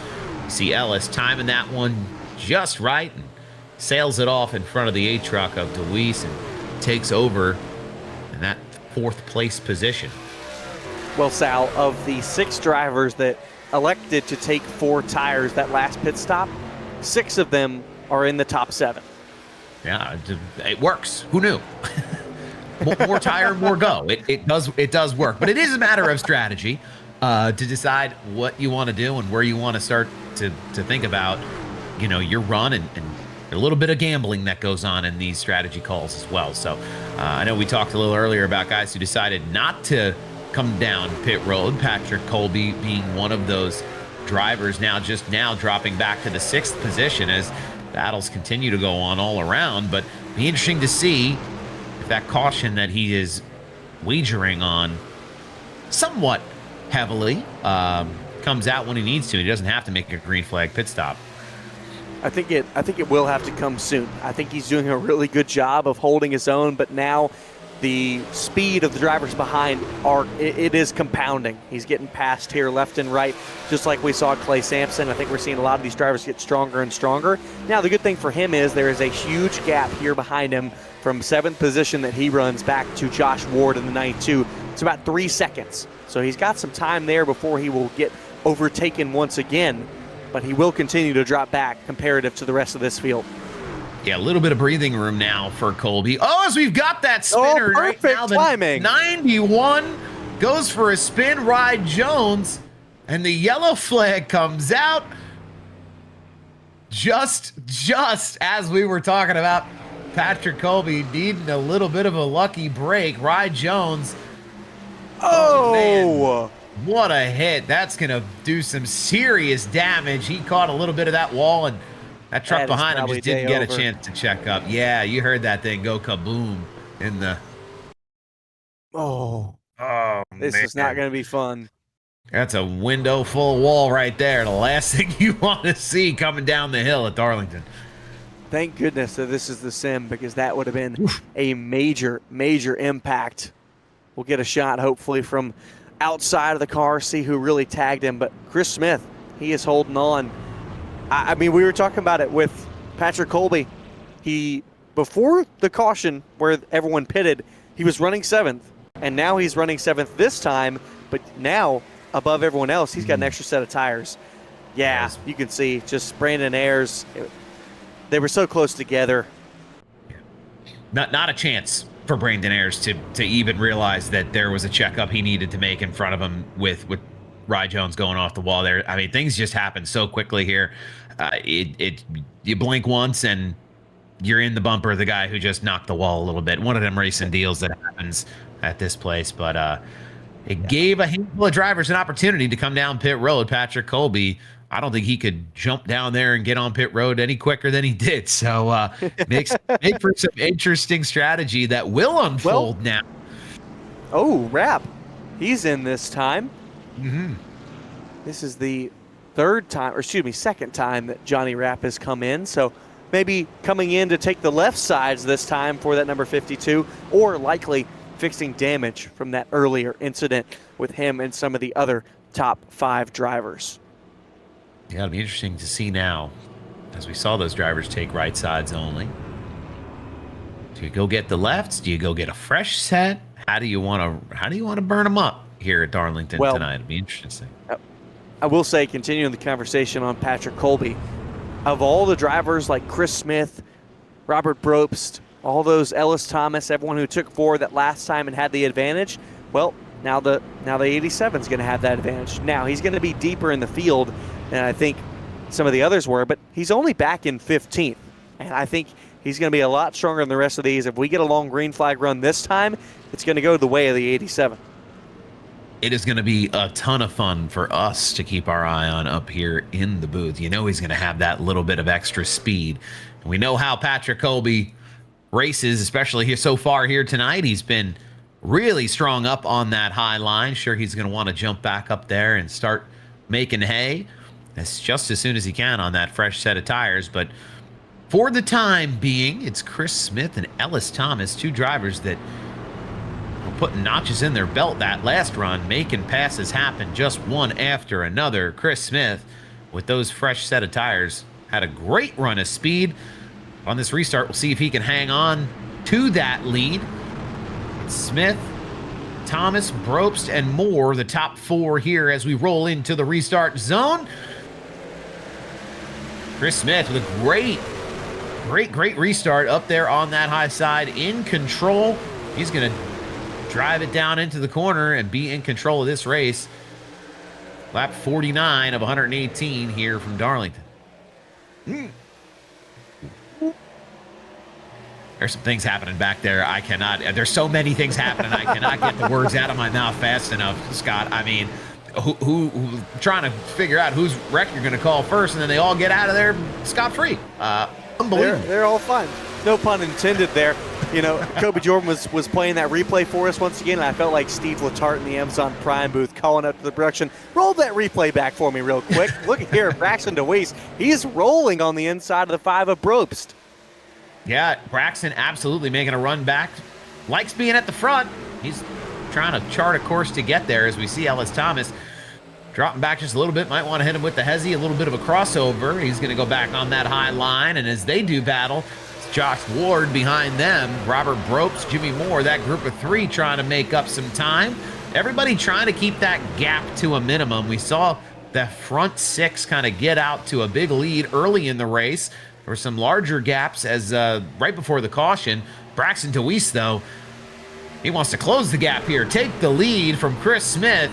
you see Ellis timing that one just right and sails it off in front of the 8 truck of DeWeese and takes over in that 4th place position. Well, Sal, of the 6 drivers that elected to take 4 tires that last pit stop, 6 of them are in the top 7. Yeah, it works. Who knew? More tire, more go. It does work, but it is a matter of strategy to decide what you want to do and where you want to start to think about, your run and a little bit of gambling that goes on in these strategy calls as well. So I know we talked a little earlier about guys who decided not to come down pit road. Patrick Colby being one of those drivers now dropping back to the 6th position as battles continue to go on all around. But be interesting to see if that caution that he is wagering on somewhat heavily comes out when he needs to. He doesn't have to make a green flag pit stop. I think it will have to come soon. I think he's doing a really good job of holding his own, but now the speed of the drivers behind it is compounding. He's getting past here left and right, just like we saw Clay Sampson. I think we're seeing a lot of these drivers get stronger and stronger. Now, the good thing for him is there is a huge gap here behind him from 7th position that he runs back to Josh Ward in the 92, It's about 3 seconds. So he's got some time there before he will get overtaken once again, but he will continue to drop back comparative to the rest of this field. Yeah, a little bit of breathing room now for Colby. Oh, as we've got that spinner right now, the timing. 91 goes for a spin, Ride Jones, and the yellow flag comes out just as we were talking about Patrick Colby needing a little bit of a lucky break. Ride Jones. Oh, man. What a hit. That's going to do some serious damage. He caught a little bit of that wall, and that truck behind him just didn't get a chance to check up. Yeah, you heard that thing go kaboom in the... Oh, this man. is not going to be fun. That's a window full wall right there. The last thing you want to see coming down the hill at Darlington. Thank goodness that this is the sim, because that would have been a major impact. We'll get a shot, hopefully, from outside of the car, see who really tagged him. But Chris Smith, he is holding on. I mean, we were talking about it with Patrick Colby. Before the caution where everyone pitted, he was running 7th, and now he's running 7th this time, but now, above everyone else, he's got an extra set of tires. Yeah, you can see just Brandon Ayers. They were so close together. Not a chance for Brandon Ayers to even realize that there was a checkup he needed to make in front of him with Rye Jones going off the wall there. I mean, things just happen so quickly here. You blink once and you're in the bumper of the guy who just knocked the wall a little bit. One of them racing deals that happens at this place, but it gave a handful of drivers an opportunity to come down pit road. Patrick Colby, I don't think he could jump down there and get on pit road any quicker than he did. So make for some interesting strategy that will unfold now. Oh, Rapp. He's in this time. Mm-hmm. This is the second time that Johnny Rapp has come in. So maybe coming in to take the left sides this time for that number 52, or likely fixing damage from that earlier incident with him and some of the other top 5 drivers. Yeah, it'll be interesting to see now, as we saw those drivers take right sides only. Do you go get the lefts? Do you go get a fresh set? How do you want to burn them up here at Darlington tonight? It'll be interesting. I will say, continuing the conversation on Patrick Colby, of all the drivers like Chris Smith, Robert Brobst, all those Ellis Thomas, everyone who took 4 that last time and had the advantage, well, now the 87 is going to have that advantage. Now he's going to be deeper in the field than I think some of the others were, but he's only back in 15th, and I think he's going to be a lot stronger than the rest of these. If we get a long green flag run this time, it's going to go the way of the 87. It is going to be a ton of fun for us to keep our eye on up here in the booth. You know he's going to have that little bit of extra speed. And we know how Patrick Colby races, especially here so far here tonight. He's been really strong up on that high line. Sure, he's going to want to jump back up there and start making hay just as soon as he can on that fresh set of tires. But for the time being, it's Chris Smith and Ellis Thomas, 2 drivers that were putting notches in their belt that last run, making passes happen just one after another. Chris Smith, with those fresh set of tires, had a great run of speed. On this restart, we'll see if he can hang on to that lead. Smith, Thomas, Brobst, and Moore, the top 4 here as we roll into the restart zone. Chris Smith with a great restart up there on that high side, in control. He's going to drive it down into the corner and be in control of this race. Lap 49 of 118 here from Darlington. There's some things happening back there. There's so many things happening. I cannot get the words out of my mouth fast enough, Scott. I mean, who trying to figure out whose wreck you're going to call first, and then they all get out of there scot-free. Unbelievable. They're all fine. No pun intended there. You know, Kobe Jordan was playing that replay for us once again, and I felt like Steve Letarte in the Amazon Prime booth calling up to the production, roll that replay back for me real quick. Look at here, Braxton DeWeese. He's rolling on the inside of the 5 of Brobst. Yeah, Braxton absolutely making a run back. Likes being at the front. He's trying to chart a course to get there, as we see Ellis Thomas dropping back just a little bit. Might want to hit him with the hezzy, a little bit of a crossover. He's going to go back on that high line, and as they do battle, Josh Ward behind them, Robert Bropes, Jimmy Moore, that group of three trying to make up some time. Everybody trying to keep that gap to a minimum. We saw the front six kind of get out to a big lead early in the race. There were some larger gaps as right before the caution. Braxton DeWeese, though, he wants to close the gap here, take the lead from Chris Smith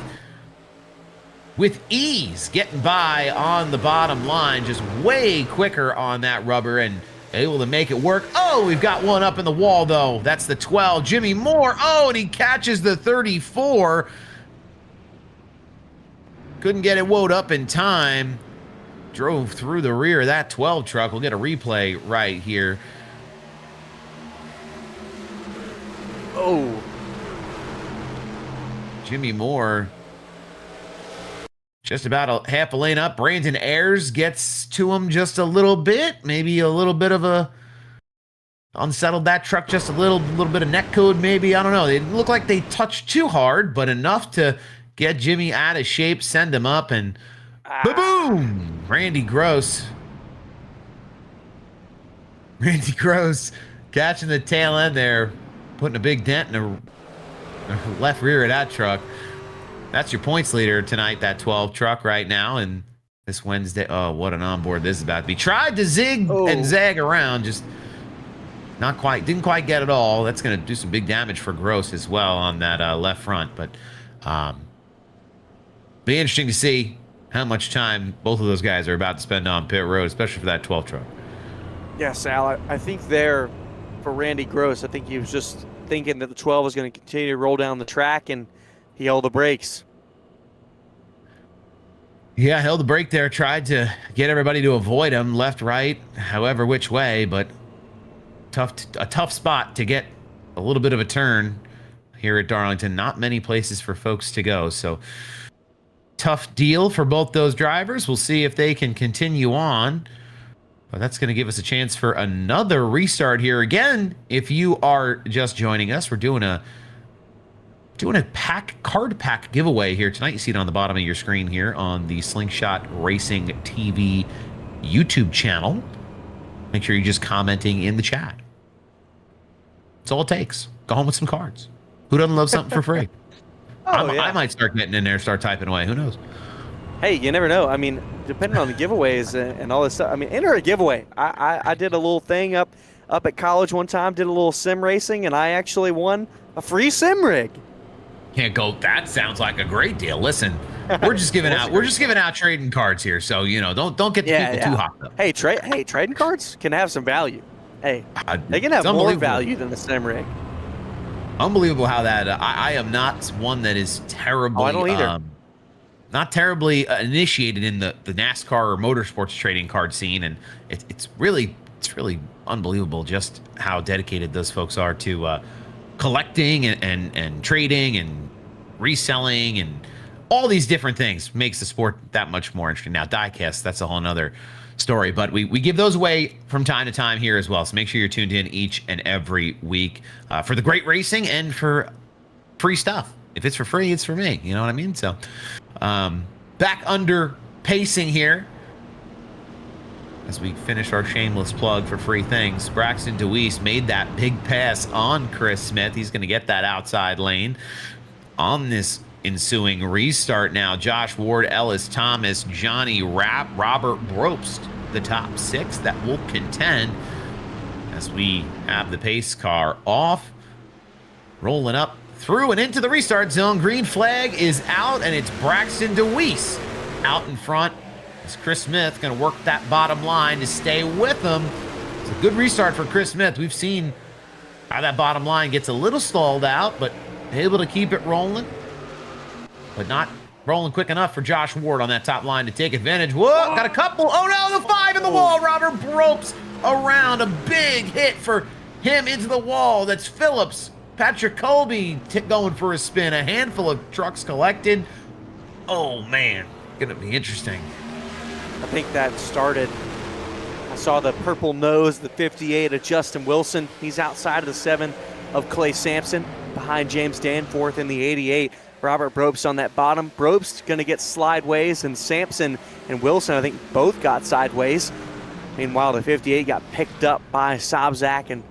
with ease, getting by on the bottom line, just way quicker on that rubber and able to make it work. Oh, we've got one up in the wall, though. That's the 12. Jimmy Moore. Oh, and he catches the 34. Couldn't get it woed up in time. Drove through the rear of that 12 truck. We'll get a replay right here. Oh. Jimmy Moore just about a half a lane up. Brandon Ayers gets to him just a little bit. Maybe a little bit of a unsettled that truck just a little bit of neck code maybe. I don't know. It didn't look like they touched too hard, but enough to get Jimmy out of shape, send him up, and boom! Randy Gross catching the tail end there, putting a big dent in the left rear of that truck. That's your points leader tonight, that 12 truck right now. And this Wednesday, oh, what an onboard this is about to be. Tried to zig and zag around, just not quite, didn't quite get it all. That's going to do some big damage for Gross as well on that left front. But be interesting to see how much time both of those guys are about to spend on pit road, especially for that 12 truck. Yeah, Sal, I think there for Randy Gross, I think he was just thinking that the 12 was going to continue to roll down the track, and he held the brakes. Yeah, held the brake there, tried to get everybody to avoid him, left, right, however which way, but a tough spot to get a little bit of a turn here at Darlington. Not many places for folks to go, so tough deal for both those drivers. We'll see if they can continue on, but that's going to give us a chance for another restart here. Again, if you are just joining us, we're doing a card pack giveaway here tonight. You see it on the bottom of your screen here on the Slingshot Racing TV YouTube channel. Make sure you're just commenting in the chat. That's all it takes. Go home with some cards. Who doesn't love something for free? I might start getting in there, start typing away. Who knows? Hey, you never know. I mean, depending on the giveaways and all this stuff. I mean, enter a giveaway. I did a little thing up at college one time, did a little sim racing, and I actually won a free sim rig. Can't go. That sounds like a great deal. Listen, we're just giving out trading cards here, so don't get the people too hot though. Hey, trading cards can have some value. Hey, they can have more value than the sim rig. Unbelievable how that. I am not one that is terribly. Oh, I don't either. Not terribly initiated in the NASCAR or motorsports trading card scene, and it's really unbelievable just how dedicated those folks are to collecting and trading and reselling and all these different things. Makes the sport that much more interesting. Now, diecast, that's a whole nother story, but we give those away from time to time here as well, so make sure you're tuned in each and every week for the great racing and for free stuff. If it's for free, it's for me. You know what I mean? So back under pacing here as we finish our shameless plug for free things. Braxton DeWeese made that big pass on Chris Smith. He's going to get that outside lane on this ensuing restart now. Josh Ward, Ellis Thomas, Johnny Rapp, Robert Bropst, the top six that will contend as we have the pace car off, rolling up through and into the restart zone. Green flag is out, and it's Braxton DeWeese out in front. As Chris Smith going to work that bottom line to stay with him. It's a good restart for Chris Smith. We've seen how that bottom line gets a little stalled out, but able to keep it rolling, but not rolling quick enough for Josh Ward on that top line to take advantage. Whoa, got a couple. Oh no, the 5 in the wall. Robert Bropes around. A big hit for him into the wall. That's Phillips. Patrick Colby going for a spin. A handful of trucks collected. Oh man, gonna be interesting. I think that started. I saw the purple nose, the 58 of Justin Wilson. He's outside of the 7 of Clay Sampson, behind James Danforth in the 88. Robert Bropst on that bottom. Bropst going to get slideways, and Sampson and Wilson, I think, both got sideways. Meanwhile, the 58 got picked up by Sobczak and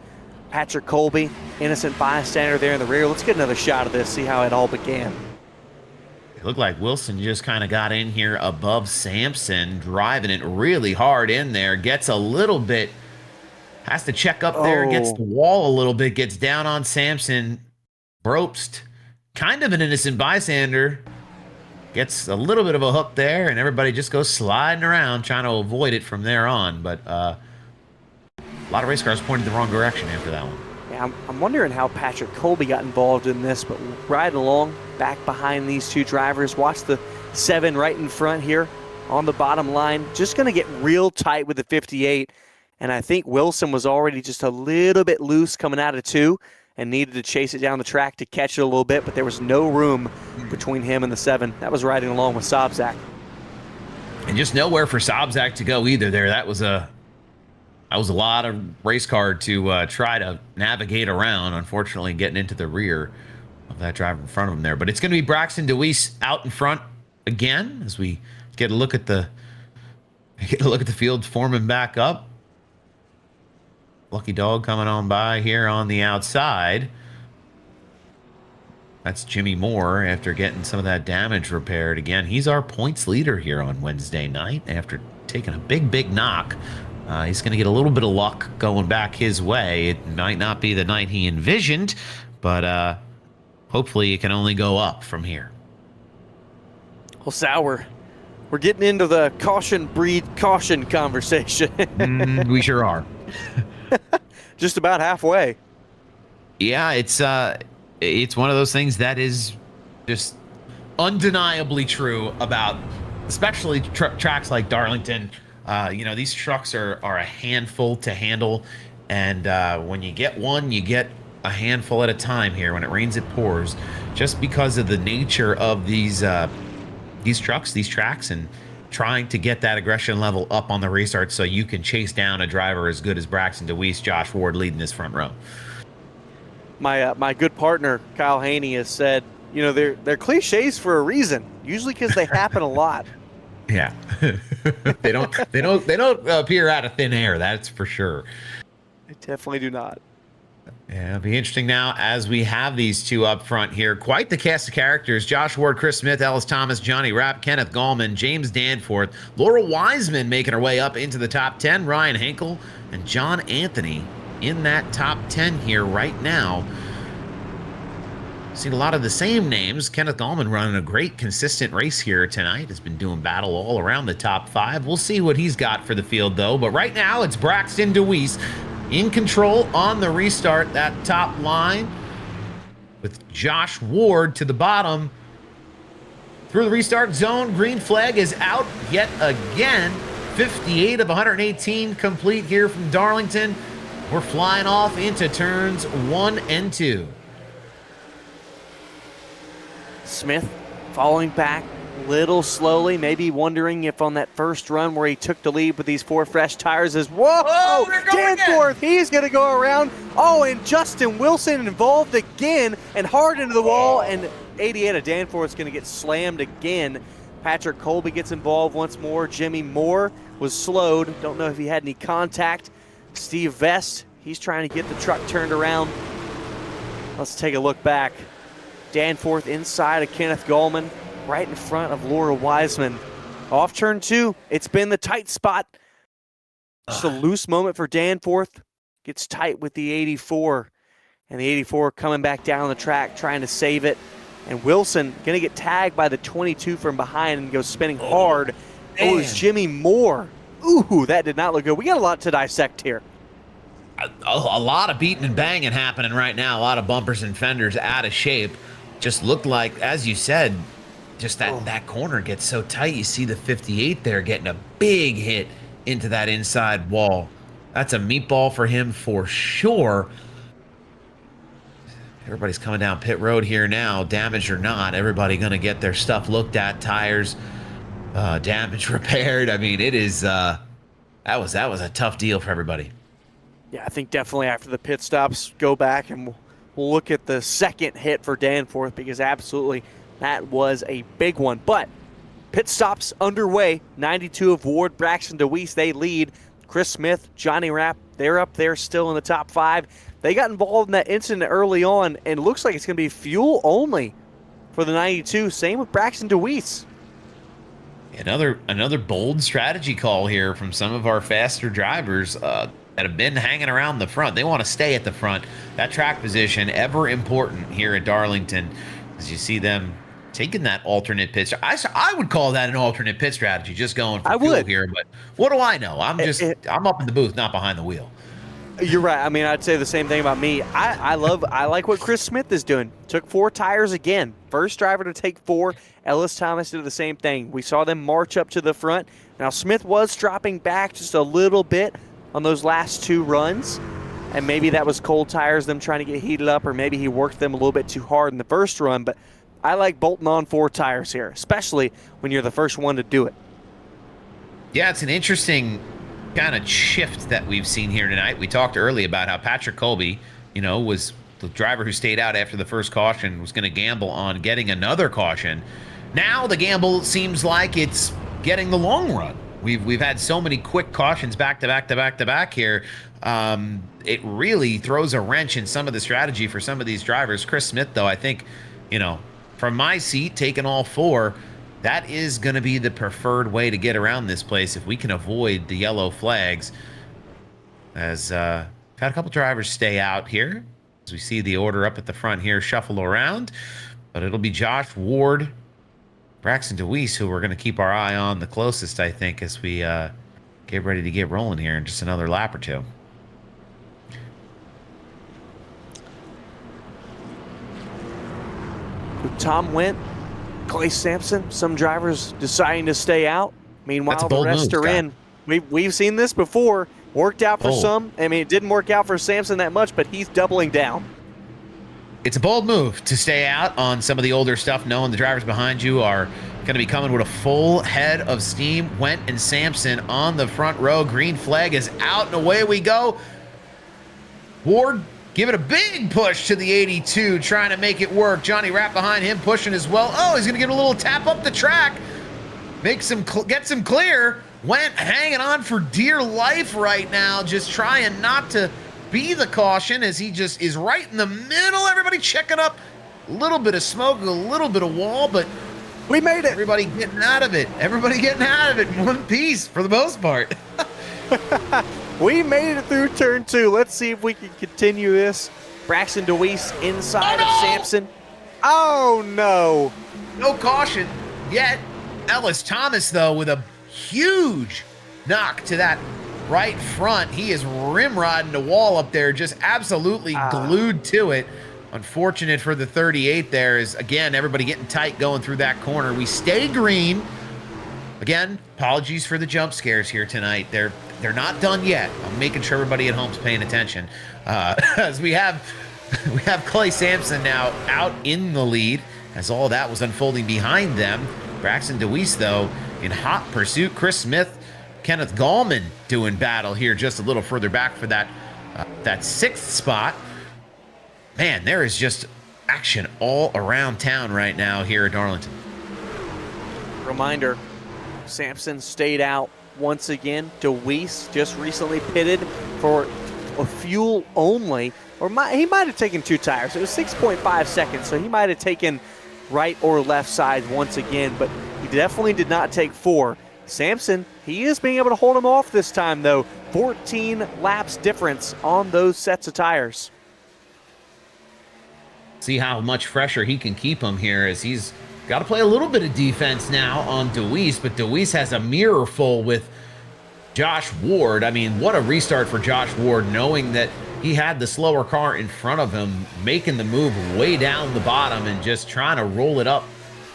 Patrick Colby. Innocent bystander there in the rear. Let's get another shot of this, see how it all began. It looked like Wilson just kind of got in here above Sampson, driving it really hard in there. Gets a little bit, has to check up there, gets the wall a little bit, gets down on Sampson. Brobst, kind of an innocent bystander, gets a little bit of a hook there, and everybody just goes sliding around trying to avoid it from there on. But a lot of race cars pointed the wrong direction after that one. Yeah, I'm wondering how Patrick Colby got involved in this, but riding along back behind these two drivers. Watch the 7 right in front here on the bottom line. Just going to get real tight with the 58. And I think Wilson was already just a little bit loose coming out of 2 and needed to chase it down the track to catch it a little bit, but there was no room between him and the 7. That was riding along with Sobczak. And just nowhere for Sobczak to go either there. That was a lot of race car to try to navigate around, unfortunately getting into the rear of that driver in front of him there. But it's going to be Braxton DeWeese out in front again as we get a look at the field forming back up. Lucky Dog coming on by here on the outside. That's Jimmy Moore after getting some of that damage repaired. Again, he's our points leader here on Wednesday night after taking a big knock. He's going to get a little bit of luck going back his way. It might not be the night he envisioned, but hopefully it can only go up from here. Well, Sal, we're getting into the caution breed caution conversation. We sure are. Just about halfway. Yeah, it's one of those things that is just undeniably true about especially tracks like Darlington. These trucks are a handful to handle, and when you get one, you get a handful at a time here. When it rains, it pours, just because of the nature of these trucks, these tracks, and trying to get that aggression level up on the restart so you can chase down a driver as good as Braxton DeWeese, Josh Ward leading this front row. My good partner Kyle Haney has said, they're cliches for a reason. Usually because they happen a lot. Yeah, they don't appear out of thin air. That's for sure. They definitely do not. Yeah, it'll be interesting now as we have these two up front here. Quite the cast of characters. Josh Ward, Chris Smith, Ellis Thomas, Johnny Rapp, Kenneth Gallman, James Danforth, Laura Wiseman making her way up into the top 10, Ryan Henkel, and John Anthony in that top 10 here right now. Seen a lot of the same names. Kenneth Gallman running a great consistent race here tonight. Has been doing battle all around the top 5. We'll see what he's got for the field though. But right now it's Braxton DeWeese in control on the restart, that top line, with Josh Ward to the bottom. Through the restart zone, green flag is out yet again. 58 of 118 complete here from Darlington. We're flying off into turns 1 and 2. Smith falling back a little slowly, maybe wondering if on that first run where he took the lead with these 4 fresh tires is, whoa, Danforth, he's going to go around. Oh, and Justin Wilson involved again and hard into the wall, and 88 of Danforth's going to get slammed again. Patrick Colby gets involved once more. Jimmy Moore was slowed. Don't know if he had any contact. Steve Vest, he's trying to get the truck turned around. Let's take a look back. Danforth inside of Kenneth Gallman, right in front of Laura Wiseman. Off turn 2, it's been the tight spot. Just a loose moment for Danforth. Gets tight with the 84. And the 84 coming back down the track, trying to save it. And Wilson going to get tagged by the 22 from behind and goes spinning hard. Oh, it's Jimmy Moore. Ooh, that did not look good. We got a lot to dissect here. A lot of beating and banging happening right now. A lot of bumpers and fenders out of shape. Just looked like, as you said, just that corner gets so tight. You see the 58 there getting a big hit into that inside wall. That's a meatball for him for sure. Everybody's coming down pit road here now, damaged or not. Everybody going to get their stuff looked at, tires, damage repaired. I mean, it is that was a tough deal for everybody. Yeah, I think definitely after the pit stops, go back and we'll look at the second hit for Danforth, because absolutely that was a big one. But pit stops underway. 92 of Ward, Braxton DeWeese, they lead. Chris Smith, Johnny Rapp, they're up there still in the top 5. They got involved in that incident early on, and it looks like it's going to be fuel only for the 92. Same with Braxton DeWeese. Another bold strategy call here from some of our faster drivers that have been hanging around the front. They want to stay at the front. That track position, ever important here at Darlington, as you see them taking that alternate pit. I would call that an alternate pit strategy, just going for fuel here. But what do I know? I'm up in the booth, not behind the wheel. You're right. I mean, I'd say the same thing about me. I like what Chris Smith is doing. Took 4 tires again. First driver to take 4. Ellis Thomas did the same thing. We saw them march up to the front. Now, Smith was dropping back just a little bit on those last 2 runs. And maybe that was cold tires, them trying to get heated up, or maybe he worked them a little bit too hard in the first run. But I like bolting on 4 tires here, especially when you're the first one to do it. Yeah, it's an interesting kind of shift that we've seen here tonight. We talked early about how Patrick Colby, was the driver who stayed out after the first caution, was going to gamble on getting another caution. Now the gamble seems like it's getting the long run. We've had so many quick cautions back to back to back to back here. It really throws a wrench in some of the strategy for some of these drivers. Chris Smith, though, I think, from my seat, taking all 4, that is going to be the preferred way to get around this place if we can avoid the yellow flags. As had a couple drivers stay out here, as we see the order up at the front here shuffle around. But it'll be Josh Ward, Braxton DeWeese, who we're going to keep our eye on the closest, I think, as we get ready to get rolling here in just another lap or 2. Tom went, Clay Sampson, some drivers deciding to stay out. Meanwhile, the rest are in. We've seen this before. Worked out for some. I mean, it didn't work out for Sampson that much, but he's doubling down. It's a bold move to stay out on some of the older stuff, knowing the drivers behind you are going to be coming with a full head of steam. Went and Sampson on the front row. Green flag is out, and away we go. Ward give it a big push to the 82, trying to make it work. Johnny Rapp behind him, pushing as well. Oh, he's going to get a little tap up the track. Get some clear. Went hanging on for dear life right now, just trying not to be the caution as he just is right in the middle. Everybody checking up. A little bit of smoke, a little bit of wall, but we made it. Everybody getting out of it. Everybody getting out of it in one piece for the most part. We made it through turn 2. Let's see if we can continue this. Braxton DeWeese inside of Sampson. Oh, no. No caution yet. Ellis Thomas, though, with a huge knock to that right front. He is rimrodding the wall up there, just absolutely glued to it. Unfortunate for the 38 there is, again, everybody getting tight going through that corner. We stay green. Again, apologies for the jump scares here tonight. They're not done yet. I'm making sure everybody at home's paying attention. As we have Clay Sampson now out in the lead as all that was unfolding behind them. Braxton DeWeese, though, in hot pursuit. Chris Smith, Kenneth Gallman doing battle here just a little further back for that 6th spot. Man, there is just action all around town right now here at Darlington. Reminder, Sampson stayed out once again. DeWeese just recently pitted for a fuel only, or he might have taken 2 tires. It was 6.5 seconds, so he might have taken right or left side once again, but he definitely did not take 4. Sampson, he is being able to hold him off this time, though. 14 laps difference on those sets of tires. See how much fresher he can keep him here, as he's got to play a little bit of defense now on DeWeese, but DeWeese has a mirror full with Josh Ward. I mean, what a restart for Josh Ward, knowing that he had the slower car in front of him, making the move way down the bottom and just trying to roll it up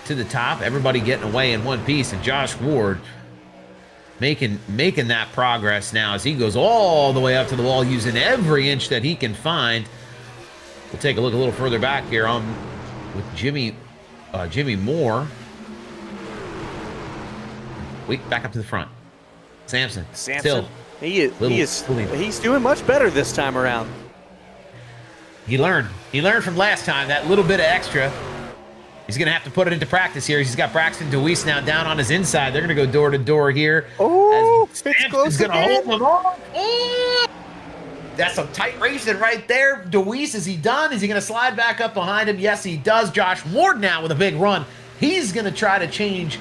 to the top. Everybody getting away in one piece, and Josh Ward making that progress now as he goes all the way up to the wall, using every inch that he can find. We'll take a look a little further back here with Jimmy Moore. Wait, back up to the front. Sampson. Still, he's doing much better this time around. He learned from last time, that little bit of extra. He's going to have to put it into practice here. He's got Braxton DeWeese now down on his inside. They're going to go door to door here. Oh. it's close Sampson's gonna again. hold him on. Oh! That's some tight racing right there. Deweese, is he done? Is he going to slide back up behind him? Yes, he does. Josh Ward now with a big run. He's going to try to change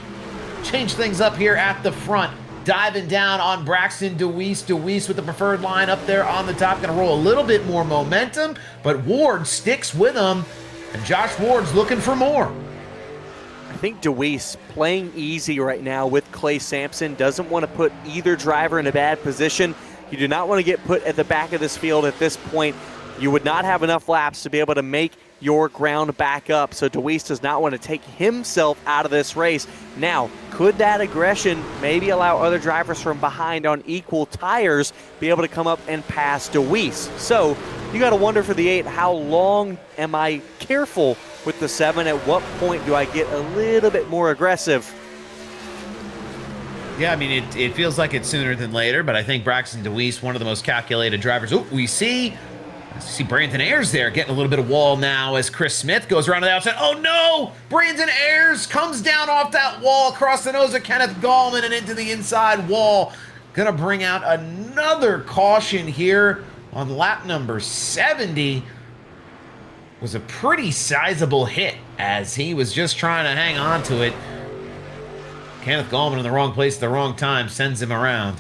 things up here at the front. Diving down on Braxton Deweese. Deweese with the preferred line up there on the top. Going to roll a little bit more momentum, but Ward sticks with him, and Josh Ward's looking for more. I think Deweese playing easy right now with Clay Sampson, doesn't want to put either driver in a bad position. You do not want to get put at the back of this field at this point. You would not have enough laps to be able to make your ground back up. So Deweese does not want to take himself out of this race. Now, could that aggression maybe allow other drivers from behind on equal tires be able to come up and pass Deweese? So you got to wonder for the 8, how long am I careful with the 7? At what point do I get a little bit more aggressive? Yeah, I mean, it feels like it's sooner than later, but I think Braxton Deweese, one of the most calculated drivers. Oh, we see Brandon Ayers there getting a little bit of wall now as Chris Smith goes around to the outside. Oh, no! Brandon Ayers comes down off that wall across the nose of Kenneth Gallman and into the inside wall. Gonna bring out another caution here on lap number 70. Was a pretty sizable hit as he was just trying to hang on to it. Kenneth Gallman in the wrong place at the wrong time sends him around.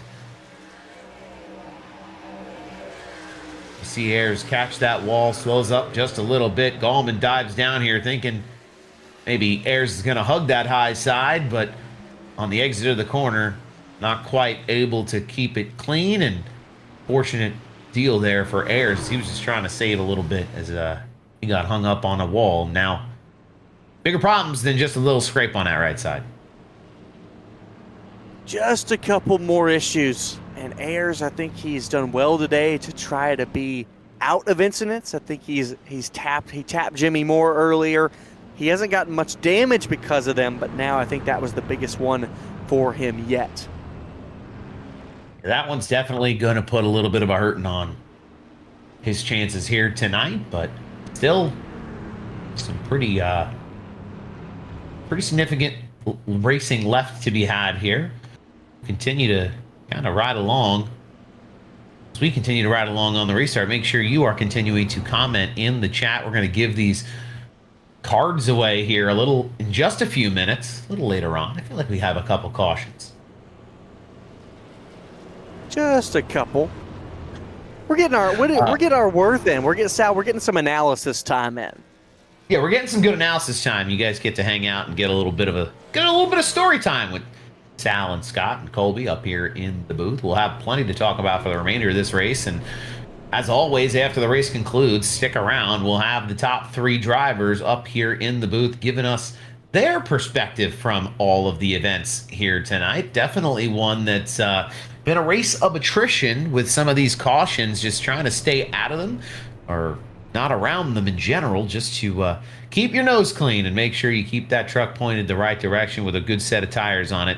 You see Ayers catch that wall, slows up just a little bit. Gallman dives down here thinking maybe Ayers is going to hug that high side, but on the exit of the corner, not quite able to keep it clean, and fortunate deal there for Ayers. He was just trying to save a little bit as he got hung up on a wall. Now, bigger problems than just a little scrape on that right side. Just a couple more issues, and Ayers, I think he's done well today to try to be out of incidents. I think he tapped Jimmy Moore earlier. He hasn't gotten much damage because of them, but now I think that was the biggest one for him yet. That one's definitely going to put a little bit of a hurting on his chances here tonight, but still some pretty significant racing left to be had here. Continue to kind of ride along. As we continue to ride along on the restart, make sure you are continuing to comment in the chat. We're going to give these cards away here in just a few minutes, a little later on. I feel like we have a couple cautions. Just a couple. We're getting our worth in. We're getting some analysis time in. Yeah, we're getting some good analysis time. You guys get to hang out and get a little bit of story time with Sal and Scott and Colby up here in the booth. We'll have plenty to talk about for the remainder of this race, and as always, after the race concludes, stick around. We'll have the top 3 drivers up here in the booth giving us their perspective from all of the events here tonight. Definitely one that's been a race of attrition with some of these cautions, just trying to stay out of them or not around them in general, just to keep your nose clean and make sure you keep that truck pointed the right direction with a good set of tires on it.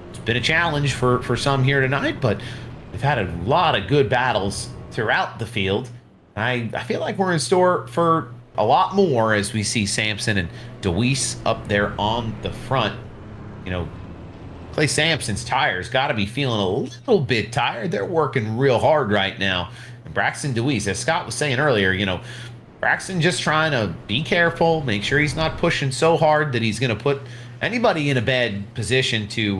It's been a challenge for some here tonight, but we've had a lot of good battles throughout the field. I feel like we're in store for a lot more as we see Sampson and Deweese up there on the front. You know, Clay Sampson's tires got to be feeling a little bit tired. They're working real hard right now. And Braxton Deweese, as Scott was saying earlier, you know, Braxton just trying to be careful, make sure he's not pushing so hard that he's going to put anybody in a bad position to,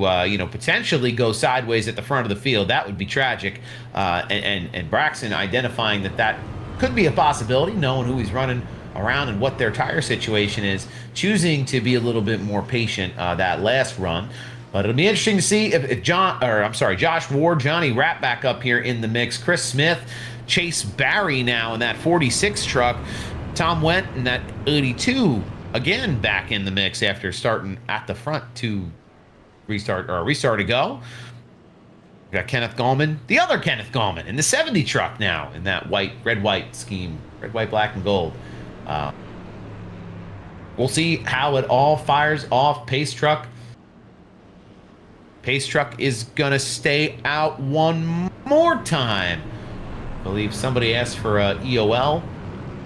potentially go sideways at the front of the field. That would be tragic. And Braxton identifying that could be a possibility, knowing who he's running around and what their tire situation is, choosing to be a little bit more patient that last run. But it'll be interesting to see if Josh Ward, Johnny Rapp back up here in the mix, Chris Smith, Chase Barry now in that 46 truck, Tom Wendt in that 82 again back in the mix after starting at the front to restart to go. We got Kenneth Gallman, the other Kenneth Gallman in the 70 truck now in that red-white scheme, red, white, black, and gold. We'll see how it all fires off. Pace truck is going to stay out one more time. I believe somebody asked for a EOL.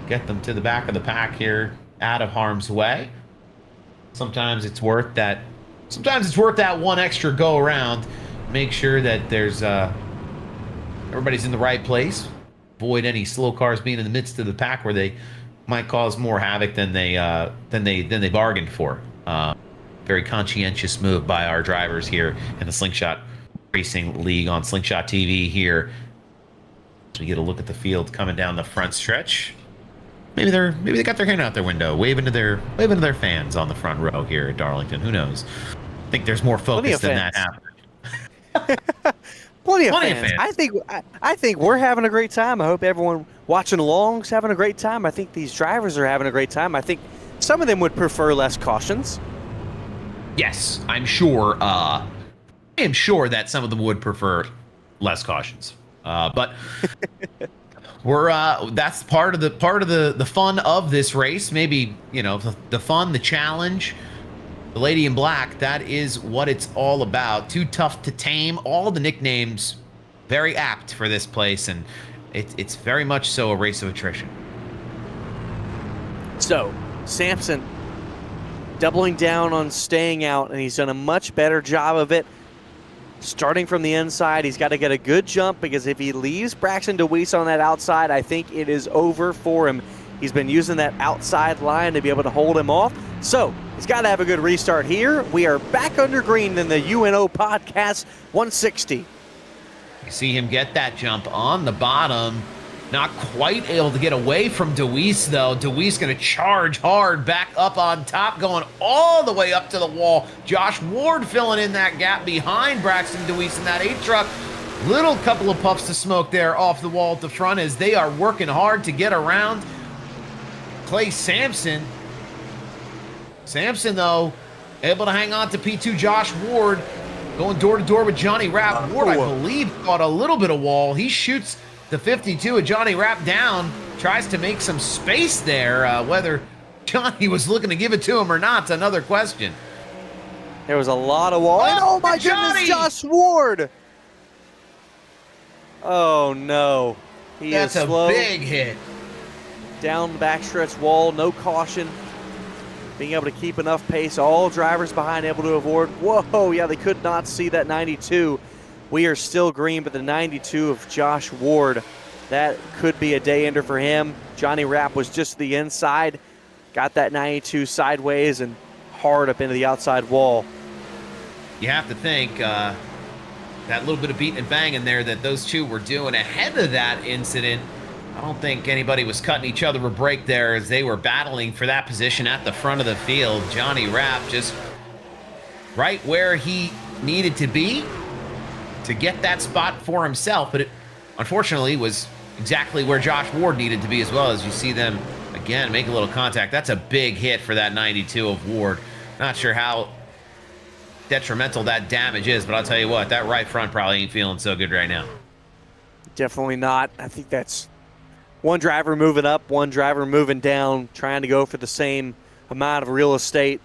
Get them to the back of the pack here, out of harm's way. Sometimes it's worth that one extra go around make sure that there's everybody's in the right place. Avoid any slow cars being in the midst of the pack where they might cause more havoc than they bargained for. Very conscientious move by our drivers here in the Slingshot Racing League on Slingshot TV here. So we get a look at the field coming down the front stretch. Maybe they got their hand out their window, waving to their fans on the front row here at Darlington. Who knows? I think there's more focus than that happening. Plenty of fans. I think we're having a great time. I hope everyone watching along is having a great time. I think these drivers are having a great time. I think some of them would prefer less cautions. Yes, I'm sure. I am sure that some of them would prefer less cautions. But we're that's part of the fun of this race. Maybe, you know, the fun, the challenge. The Lady in Black, that is what it's all about. Too Tough to Tame. All the nicknames very apt for this place, and it's very much so a race of attrition. So, Sampson doubling down on staying out, and he's done a much better job of it. Starting from the inside, he's got to get a good jump, because if he leaves Braxton DeWeese on that outside, I think it is over for him. He's been using that outside line to be able to hold him off. So he's got to have a good restart here. We are back under green in the UNO podcast 160. You see him get that jump on the bottom. Not quite able to get away from DeWeese, though. DeWeese going to charge hard back up on top, going all the way up to the wall. Josh Ward filling in that gap behind Braxton DeWeese in that 8 truck. Little couple of puffs of smoke there off the wall at the front as they are working hard to get around Clay Sampson. Sampson, though, able to hang on to P2 Josh Ward, going door to door with Johnny Rapp. Ward, I believe, caught a little bit of wall. He shoots the 52 of Johnny Rapp down, tries to make some space there. Whether Johnny was looking to give it to him or not is another question. There was a lot of wall. Oh my goodness, Josh Ward! Oh no. That's a big hit. Down the backstretch wall, no caution. Being able to keep enough pace, all drivers behind able to avoid. Whoa, yeah, they could not see that 92. We are still green, but the 92 of Josh Ward, that could be a day ender for him. Johnny Rapp was just the inside, got that 92 sideways and hard up into the outside wall. You have to think that little bit of beat and bang in there that those two were doing ahead of that incident. I don't think anybody was cutting each other a break there as they were battling for that position at the front of the field. Johnny Rapp just right where he needed to be to get that spot for himself, but it unfortunately was exactly where Josh Ward needed to be as well. As you see them again make a little contact. That's a big hit for that 92 of Ward. Not sure how detrimental that damage is, but I'll tell you what, that right front probably ain't feeling so good right now. Definitely not. I think that's one driver moving up, one driver moving down, trying to go for the same amount of real estate.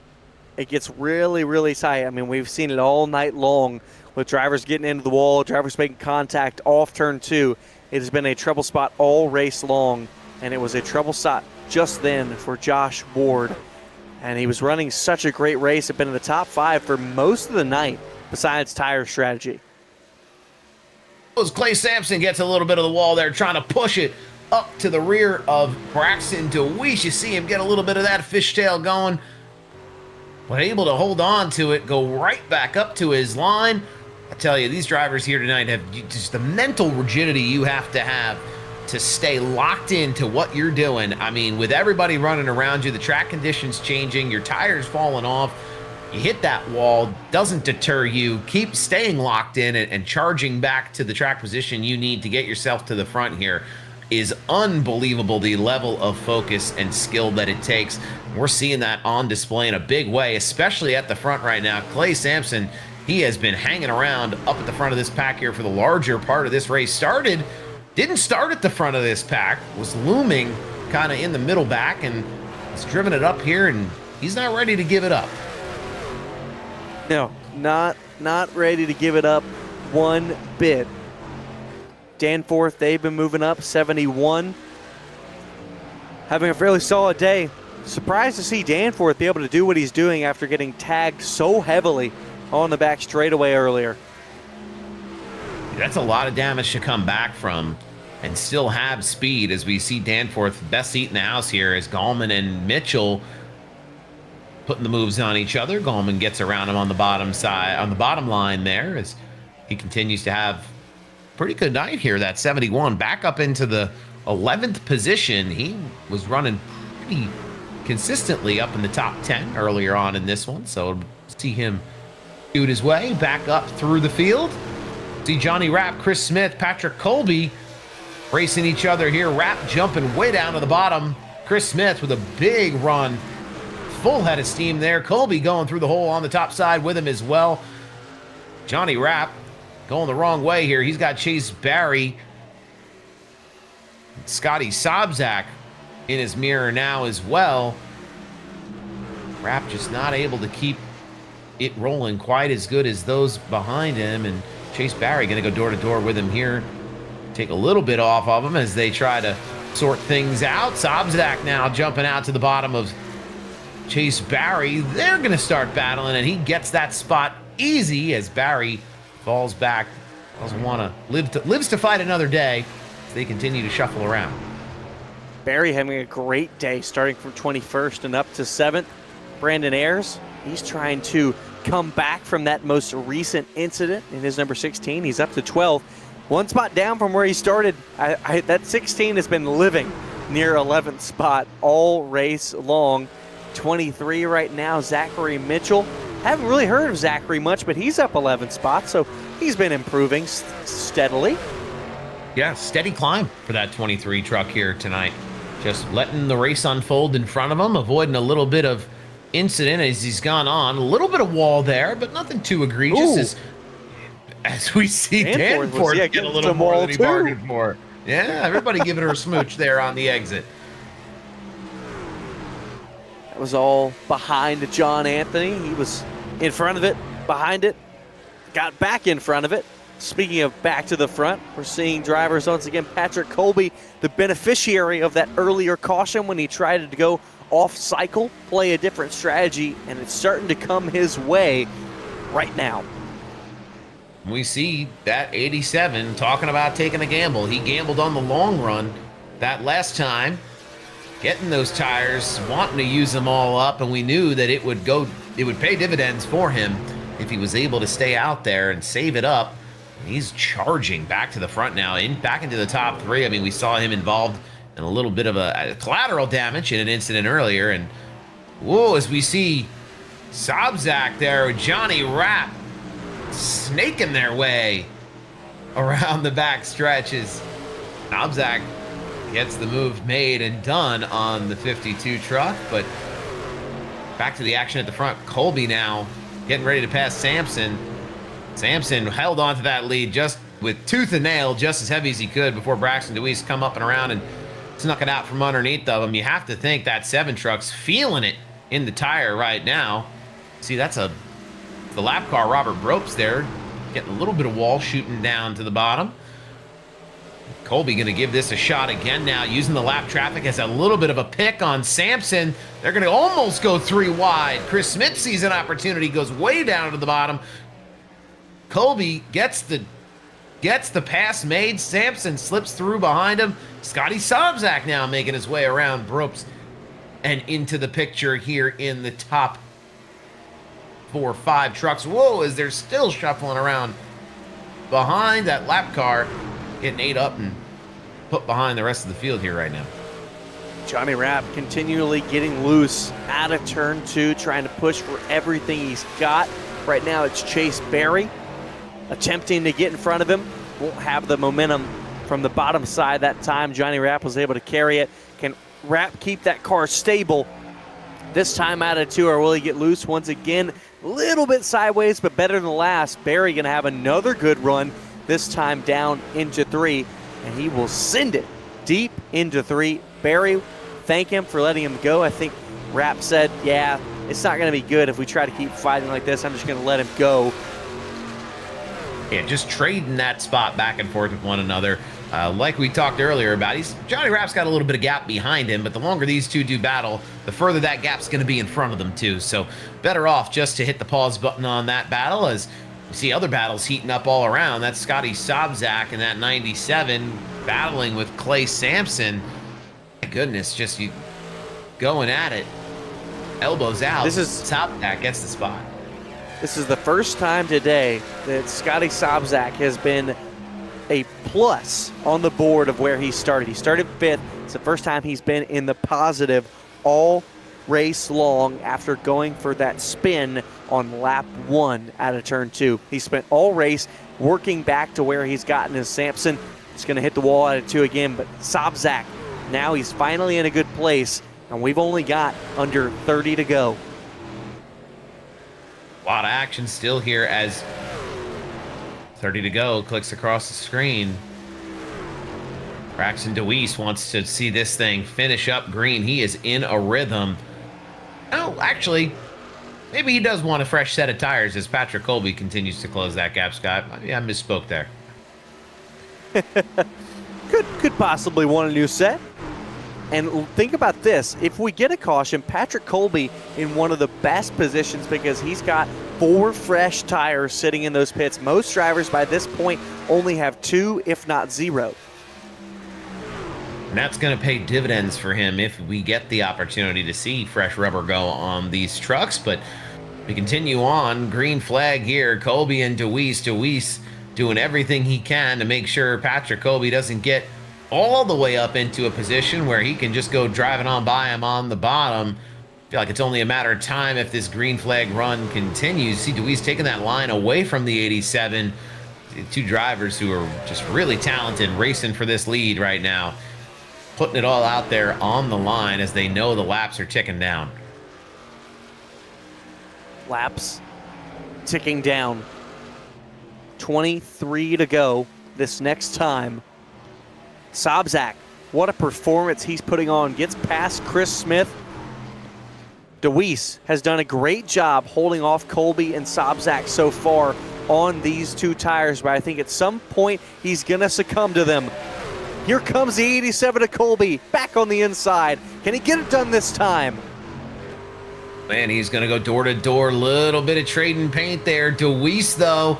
It gets really, really tight. I mean, we've seen it all night long with drivers getting into the wall, drivers making contact off turn 2. It has been a trouble spot all race long, and it was a trouble spot just then for Josh Ward. And he was running such a great race. Had been in the top 5 for most of the night, besides tire strategy. As Clay Sampson gets a little bit of the wall there, trying to push it up to the rear of Braxton DeWeese. You see him get a little bit of that fishtail going, but able to hold on to it, go right back up to his line. I tell you, these drivers here tonight have just the mental rigidity you have to stay locked into what you're doing. I mean, with everybody running around you, the track conditions changing, your tires falling off, you hit that wall, doesn't deter you. Keep staying locked in and charging back to the track position you need to get yourself to the front here is unbelievable, the level of focus and skill that it takes. We're seeing that on display in a big way, especially at the front right now. Clay Sampson, he has been hanging around up at the front of this pack here for the larger part of this race. Didn't start at the front of this pack, was looming kind of in the middle back, and he's driven it up here, and he's not ready to give it up. No, not ready to give it up one bit. Danforth, they've been moving up, 71. Having a fairly solid day. Surprised to see Danforth be able to do what he's doing after getting tagged so heavily on the back straightaway earlier. That's a lot of damage to come back from and still have speed, as we see Danforth, best seat in the house here, as Gallman and Mitchell putting the moves on each other. Gallman gets around him on the bottom side, on the bottom line there, as he continues to have pretty good night here. That 71 back up into the 11th position. He was running pretty consistently up in the top 10 earlier on in this one, so see him shoot his way back up through the field. See Johnny Rapp, Chris Smith, Patrick Colby racing each other here. Rapp jumping way down to the bottom. Chris Smith with a big run, full head of steam there. Colby going through the hole on the top side with him as well. Johnny Rapp going the wrong way here. He's got Chase Barry, Scotty Sobczak in his mirror now as well. Rapp just not able to keep it rolling quite as good as those behind him, and Chase Barry going to go door to door with him here. Take a little bit off of him as they try to sort things out. Sobczak now jumping out to the bottom of Chase Barry. They're going to start battling, and he gets that spot easy as Barry falls back. Doesn't want to lives to fight another day as they continue to shuffle around. Barry having a great day, starting from 21st and up to 7th. Brandon Ayers, he's trying to come back from that most recent incident in his number 16. He's up to 12. One spot down from where he started. That 16 has been living near 11th spot all race long. 23 right now, Zachary Mitchell. Haven't really heard of Zachary much, but he's up 11 spots, so he's been improving steadily. Yeah, steady climb for that 23 truck here tonight. Just letting the race unfold in front of him, avoiding a little bit of incident as he's gone on. A little bit of wall there, but nothing too egregious as we see Danforth get a little more than he bargained for. Yeah, everybody giving her a smooch there on the exit. That was all behind John Anthony. He was in front of it, behind it, got back in front of it. Speaking of back to the front, we're seeing drivers once again. Patrick Colby, the beneficiary of that earlier caution when he tried to go off cycle, play a different strategy, and it's starting to come his way right now. We see that 87 talking about taking a gamble. He gambled on the long run that last time, getting those tires, wanting to use them all up, and we knew that it would pay dividends for him if he was able to stay out there and save it up. He's charging back to the front now, back into the top 3. I mean, we saw him involved in a little bit of a collateral damage in an incident earlier. And whoa, as we see Sobczak there with Johnny Rapp snaking their way around the back stretches. Sobczak gets the move made and done on the 52 truck, but back to the action at the front. Colby now getting ready to pass Sampson. Sampson held on to that lead just with tooth and nail, just as heavy as he could before Braxton Deweese come up and around and snuck it out from underneath of him. You have to think that 7 truck's feeling it in the tire right now. See, that's the lap car, Robert Bropes there, getting a little bit of wall shooting down to the bottom. Colby going to give this a shot again now, using the lap traffic as a little bit of a pick on Sampson. They're going to almost go 3 wide. Chris Smith sees an opportunity, goes way down to the bottom. Colby gets the pass made. Sampson slips through behind him. Scotty Sobczak now making his way around Bropes and into the picture here in the top 4 or 5 trucks. Whoa, as they're still shuffling around behind that lap car, getting ate up and put behind the rest of the field here right now. Johnny Rapp continually getting loose out of turn 2, trying to push for everything he's got. Right now it's Chase Barry attempting to get in front of him. Won't have the momentum from the bottom side that time. Johnny Rapp was able to carry it. Can Rapp keep that car stable this time out of 2, or will he get loose once again? A little bit sideways, but better than the last. Barry going to have another good run, this time down into 3, and he will send it deep into 3. Barry, thank him for letting him go. I think Rapp said, yeah, it's not going to be good if we try to keep fighting like this. I'm just going to let him go. Yeah, just trading that spot back and forth with one another. Like we talked earlier about, Johnny Rapp's got a little bit of gap behind him, but the longer these two do battle, the further that gap's going to be in front of them too. So better off just to hit the pause button on that battle, as You see other battles heating up all around. That's Scotty Sobczak in that 97 battling with Clay Sampson. My goodness, just you going at it. Elbows out. This is Sobczak gets the spot. This is the first time today that Scotty Sobczak has been a plus on the board of where he started. He started 5th. It's the first time he's been in the positive all race long after going for that spin on lap 1 out of turn 2. He spent all race working back to where he's gotten his Sampson. He's going to hit the wall out of 2 again, but Sobczak, now he's finally in a good place, and we've only got under 30 to go. A lot of action still here as 30 to go clicks across the screen. Braxton DeWeese wants to see this thing finish up green. He is in a rhythm. Oh, actually, maybe he does want a fresh set of tires as Patrick Colby continues to close that gap, Scott. Yeah, I misspoke there. Could possibly want a new set. And think about this. If we get a caution, Patrick Colby in one of the best positions because he's got 4 fresh tires sitting in those pits. Most drivers by this point only have 2, if not 0. And that's going to pay dividends for him if we get the opportunity to see fresh rubber go on these trucks. But we continue on. Green flag here. Colby and DeWeese. DeWeese doing everything he can to make sure Patrick Colby doesn't get all the way up into a position where he can just go driving on by him on the bottom. I feel like it's only a matter of time if this green flag run continues. See DeWeese taking that line away from the 87. 2 drivers who are just really talented racing for this lead right now. Putting it all out there on the line as they know the laps are ticking down. Laps ticking down. 23 to go this next time. Sobczak, what a performance he's putting on. Gets past Chris Smith. DeWeese has done a great job holding off Colby and Sobczak so far on these 2 tires, but I think at some point he's going to succumb to them. Here comes the 87 to Colby, back on the inside. Can he get it done this time? Man, he's going to go door to door. Little bit of trading paint there. DeWeese, though,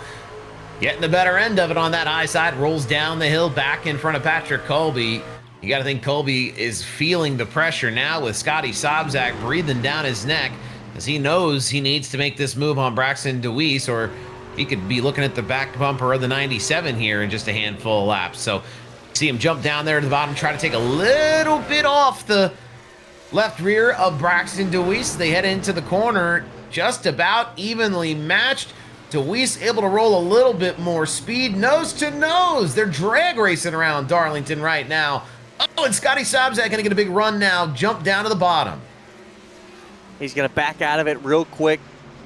getting the better end of it on that high side. Rolls down the hill back in front of Patrick Colby. You got to think Colby is feeling the pressure now with Scotty Sobczak breathing down his neck as he knows he needs to make this move on Braxton DeWeese, or he could be looking at the back bumper of the 97 here in just a handful of laps. So see him jump down there to the bottom, try to take a little bit off the left rear of Braxton DeWeese. They head into the corner, just about evenly matched. DeWeese able to roll a little bit more speed, nose to nose. They're drag racing around Darlington right now. Oh, and Scotty Sobczak gonna get a big run now, jump down to the bottom. He's gonna back out of it real quick,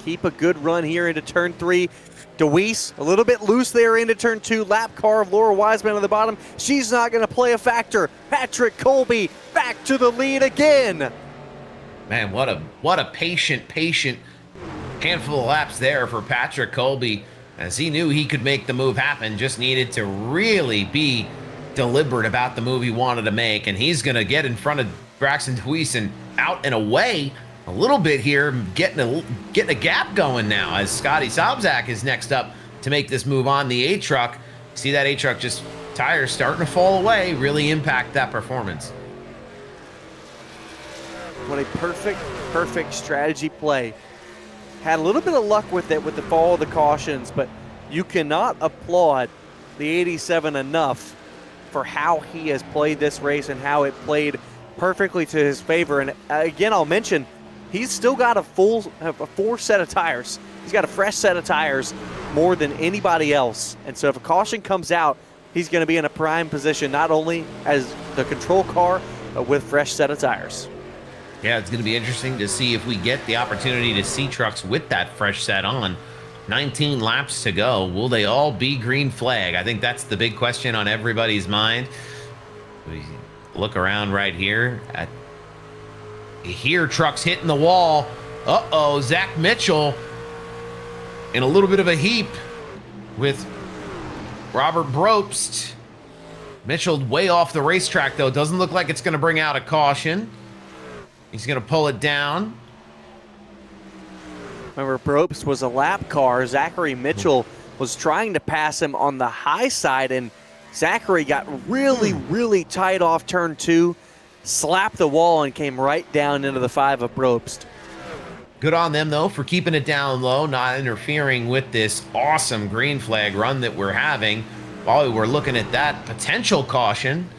keep a good run here into turn 3. DeWeese, a little bit loose there into turn 2. Lap car of Laura Wiseman on the bottom. She's not going to play a factor. Patrick Colby back to the lead again. Man, what a patient handful of laps there for Patrick Colby, as he knew he could make the move happen. Just needed to really be deliberate about the move he wanted to make, and he's going to get in front of Braxton DeWeese and out and away a little bit here, getting a gap going now as Scotty Sobczak is next up to make this move on the A-Truck. See that A-Truck just tires starting to fall away, really impact that performance. What a perfect strategy play. Had a little bit of luck with it with the fall of the cautions, but you cannot applaud the 87 enough for how he has played this race and how it played perfectly to his favor. And again, I'll mention, he's still got a 4 set of tires. He's got a fresh set of tires more than anybody else. And so if a caution comes out, he's going to be in a prime position, not only as the control car, but with fresh set of tires. Yeah, it's going to be interesting to see if we get the opportunity to see trucks with that fresh set on. 19 laps to go. Will they all be green flag? I think that's the big question on everybody's mind. We look around right here at hear trucks hitting the wall. Uh-oh, Zach Mitchell in a little bit of a heap with Robert Brobst. Mitchell way off the racetrack, though. Doesn't look like it's going to bring out a caution. He's going to pull it down. Remember, Probst was a lap car. Zachary Mitchell was trying to pass him on the high side, and Zachary got really, really tight off turn 2, slapped the wall, and came right down into the 5 of Probst. Good on them, though, for keeping it down low, not interfering with this awesome green flag run that we're having. While we were looking at that potential caution,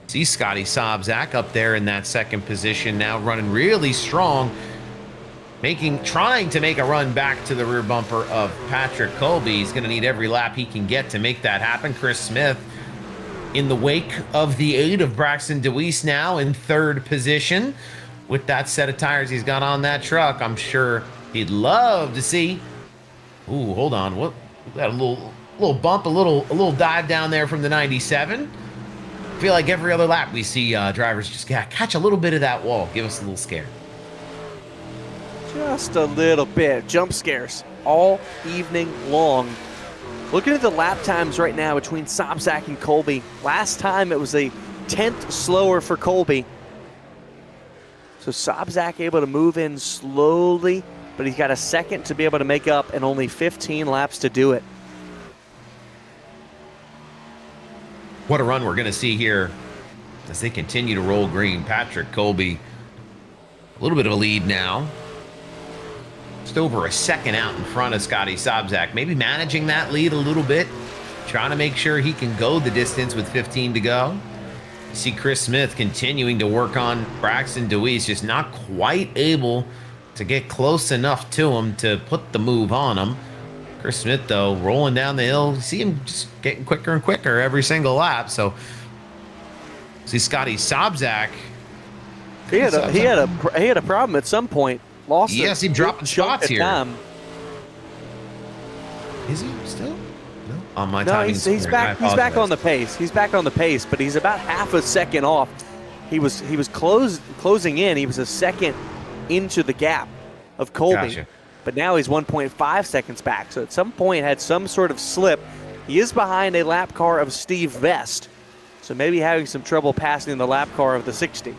see Scotty Sobczak up there in that second position now, running really strong, trying to make a run back to the rear bumper of Patrick Colby. He's going to need every lap he can get to make that happen. Chris Smith in the wake of the 8 of Braxton DeWeese now in 3rd position. With that set of tires he's got on that truck, I'm sure he'd love to see. Ooh, hold on. What? We got a little bump, a little dive down there from the 97. I feel like every other lap we see drivers just catch a little bit of that wall, give us a little scare. Just a little bit. Jump scares all evening long. Looking at the lap times right now between Sobczak and Colby. Last time it was a 10th slower for Colby. So Sobczak able to move in slowly, but he's got a second to be able to make up and only 15 laps to do it. What a run we're going to see here as they continue to roll green. Patrick Colby, a little bit of a lead now. Just over a second out in front of Scotty Sobczak. Maybe managing that lead a little bit, trying to make sure he can go the distance with 15 to go. You see Chris Smith continuing to work on Braxton DeWeese, just not quite able to get close enough to him to put the move on him. Chris Smith, though, rolling down the hill. You see him just getting quicker and quicker every single lap. So, see Scotty Sobczak. He had a problem at some point. Lost. Yes, he dropping spots here. Time. Is he still? No. On my no, timing. He's back. He's back on the pace. He's back on the pace, but he's about half a second off. He was closing in. He was a second into the gap of Colby. Gotcha. But now he's 1.5 seconds back. So at some point had some sort of slip. He is behind a lap car of Steve Vest. So maybe having some trouble passing the lap car of the 60.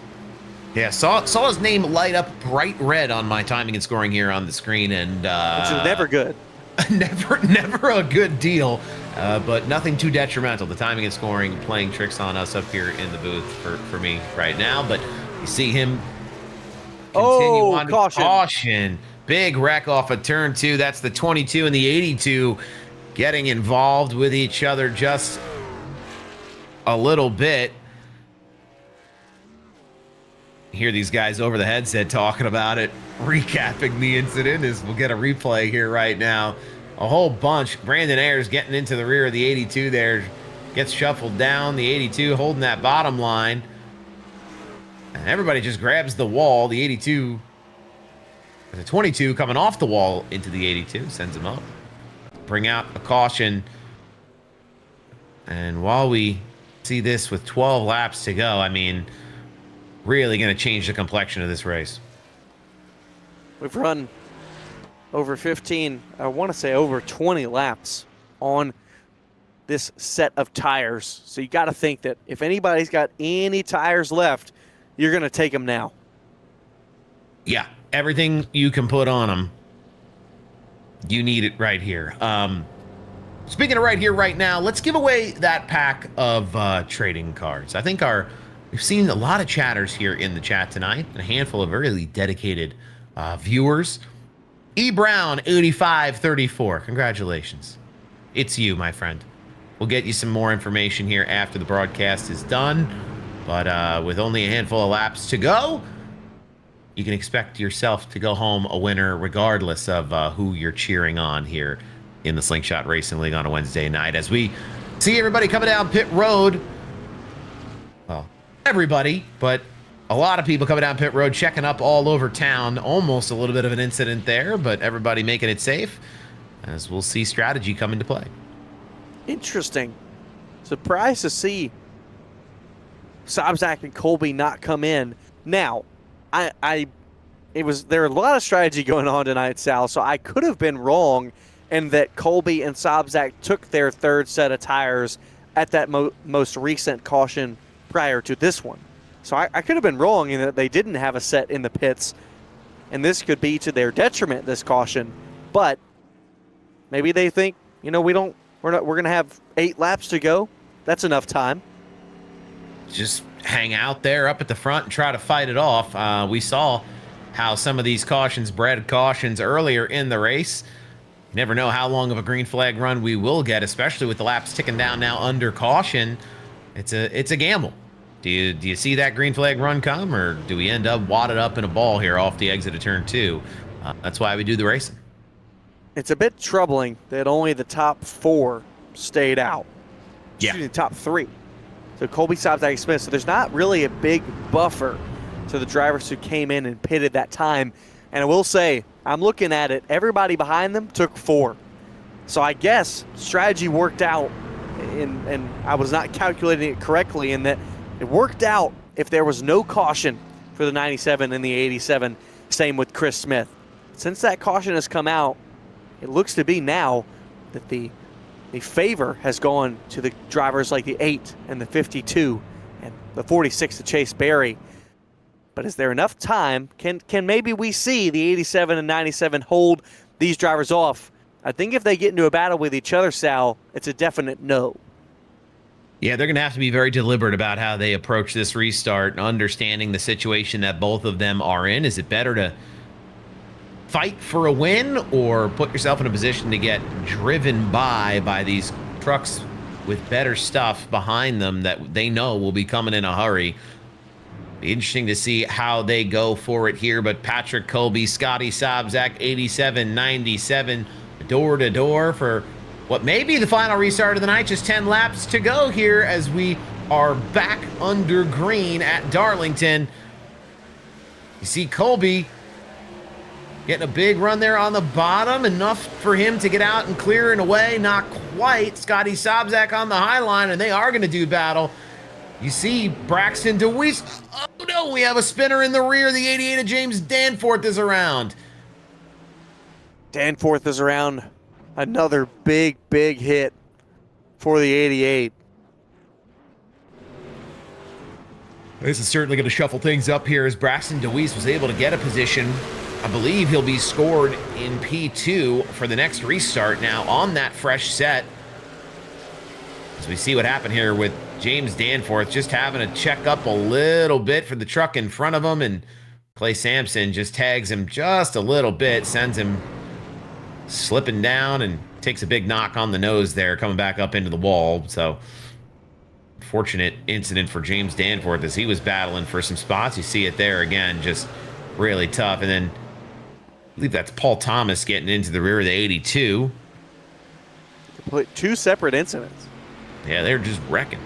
Yeah, saw his name light up bright red on my timing and scoring here on the screen, and which is never good. never a good deal, but nothing too detrimental. The timing and scoring playing tricks on us up here in the booth for me right now, but you see him continue on. Caution. Big wreck off of turn 2. That's the 22 and the 82 getting involved with each other just a little bit. Hear these guys over the headset talking about it, recapping the incident as we'll get a replay here right now. A whole bunch. Brandon Ayers getting into the rear of the 82 there. Gets shuffled down. The 82 holding that bottom line. And everybody just grabs the wall. The 82, the 22 coming off the wall into the 82. Sends him up. Bring out a caution. And while we see this with 12 laps to go, I mean, really going to change the complexion of this race. We've run over 15, I want to say over 20 laps on this set of tires. So you got to think that if anybody's got any tires left, you're going to take them now. Yeah, everything you can put on them, you need it right here. Speaking of right here, right now, let's give away that pack of trading cards. I think we've seen a lot of chatters here in the chat tonight, and a handful of really dedicated viewers. E. Brown 8534, congratulations. It's you, my friend. We'll get you some more information here after the broadcast is done, but with only a handful of laps to go, you can expect yourself to go home a winner regardless of who you're cheering on here in the Slingshot Racing League on a Wednesday night. As we see everybody coming down pit road, well, everybody, but a lot of people coming down pit road, checking up all over town. Almost a little bit of an incident there, but everybody making it safe as we'll see strategy come into play. Interesting. Surprised to see Sobczak and Colby not come in. Now, there was a lot of strategy going on tonight, Sal, so I could have been wrong in that Colby and Sobczak took their third set of tires at that most recent caution prior to this one. So I could have been wrong in that they didn't have a set in the pits, and this could be to their detriment, this caution, but maybe they think, we're going to have 8 laps to go. That's enough time. Just hang out there up at the front and try to fight it off. We saw how some of these cautions bred cautions earlier in the race. You never know how long of a green flag run we will get, especially with the laps ticking down now under caution. It's a gamble. Do you see that green flag run come, or do we end up wadded up in a ball here off the exit of turn 2? That's why we do the racing. It's a bit troubling that only the top 4 stayed out. Yeah. Excuse me, top 3. So Colby, Sobzak, Smith. So there's not really a big buffer to the drivers who came in and pitted that time. And I will say, I'm looking at it, everybody behind them took 4. So I guess strategy worked out, and I was not calculating it correctly in that it worked out if there was no caution for the 97 and the 87. Same with Chris Smith. Since that caution has come out, it looks to be now that the favor has gone to the drivers like the 8 and the 52 and the 46 to Chase Berry. But is there enough time? Can maybe we see the 87 and 97 hold these drivers off? I think if they get into a battle with each other, Sal, it's a definite no. Yeah, they're going to have to be very deliberate about how they approach this restart and understanding the situation that both of them are in. Is it better to fight for a win or put yourself in a position to get driven by these trucks with better stuff behind them that they know will be coming in a hurry? Be interesting to see how they go for it here, but Patrick Colby, Scotty Sobzak, 87, 97, door to door for what may be the final restart of the night. Just 10 laps to go here as we are back under green at Darlington. You see Colby getting a big run there on the bottom, enough for him to get out and clear and away. Not quite. Scotty Sobzak on the high line, and they are going to do battle. You see Braxton DeWeese. Oh no, we have a spinner in the rear. The 88 of James Danforth is around. Danforth is around. Another big hit for the 88. This is certainly going to shuffle things up here as Braxton DeWeese was able to get a position. I believe he'll be scored in P2 for the next restart now on that fresh set. As we see what happened here with James Danforth just having to check up a little bit for the truck in front of him, and Clay Sampson just tags him just a little bit, sends him slipping down and takes a big knock on the nose there, coming back up into the wall. So fortunate incident for James Danforth as he was battling for some spots. You see it there again, just really tough. And then I believe that's Paul Thomas getting into the rear of the 82. Two separate incidents. Yeah, they're just wrecking.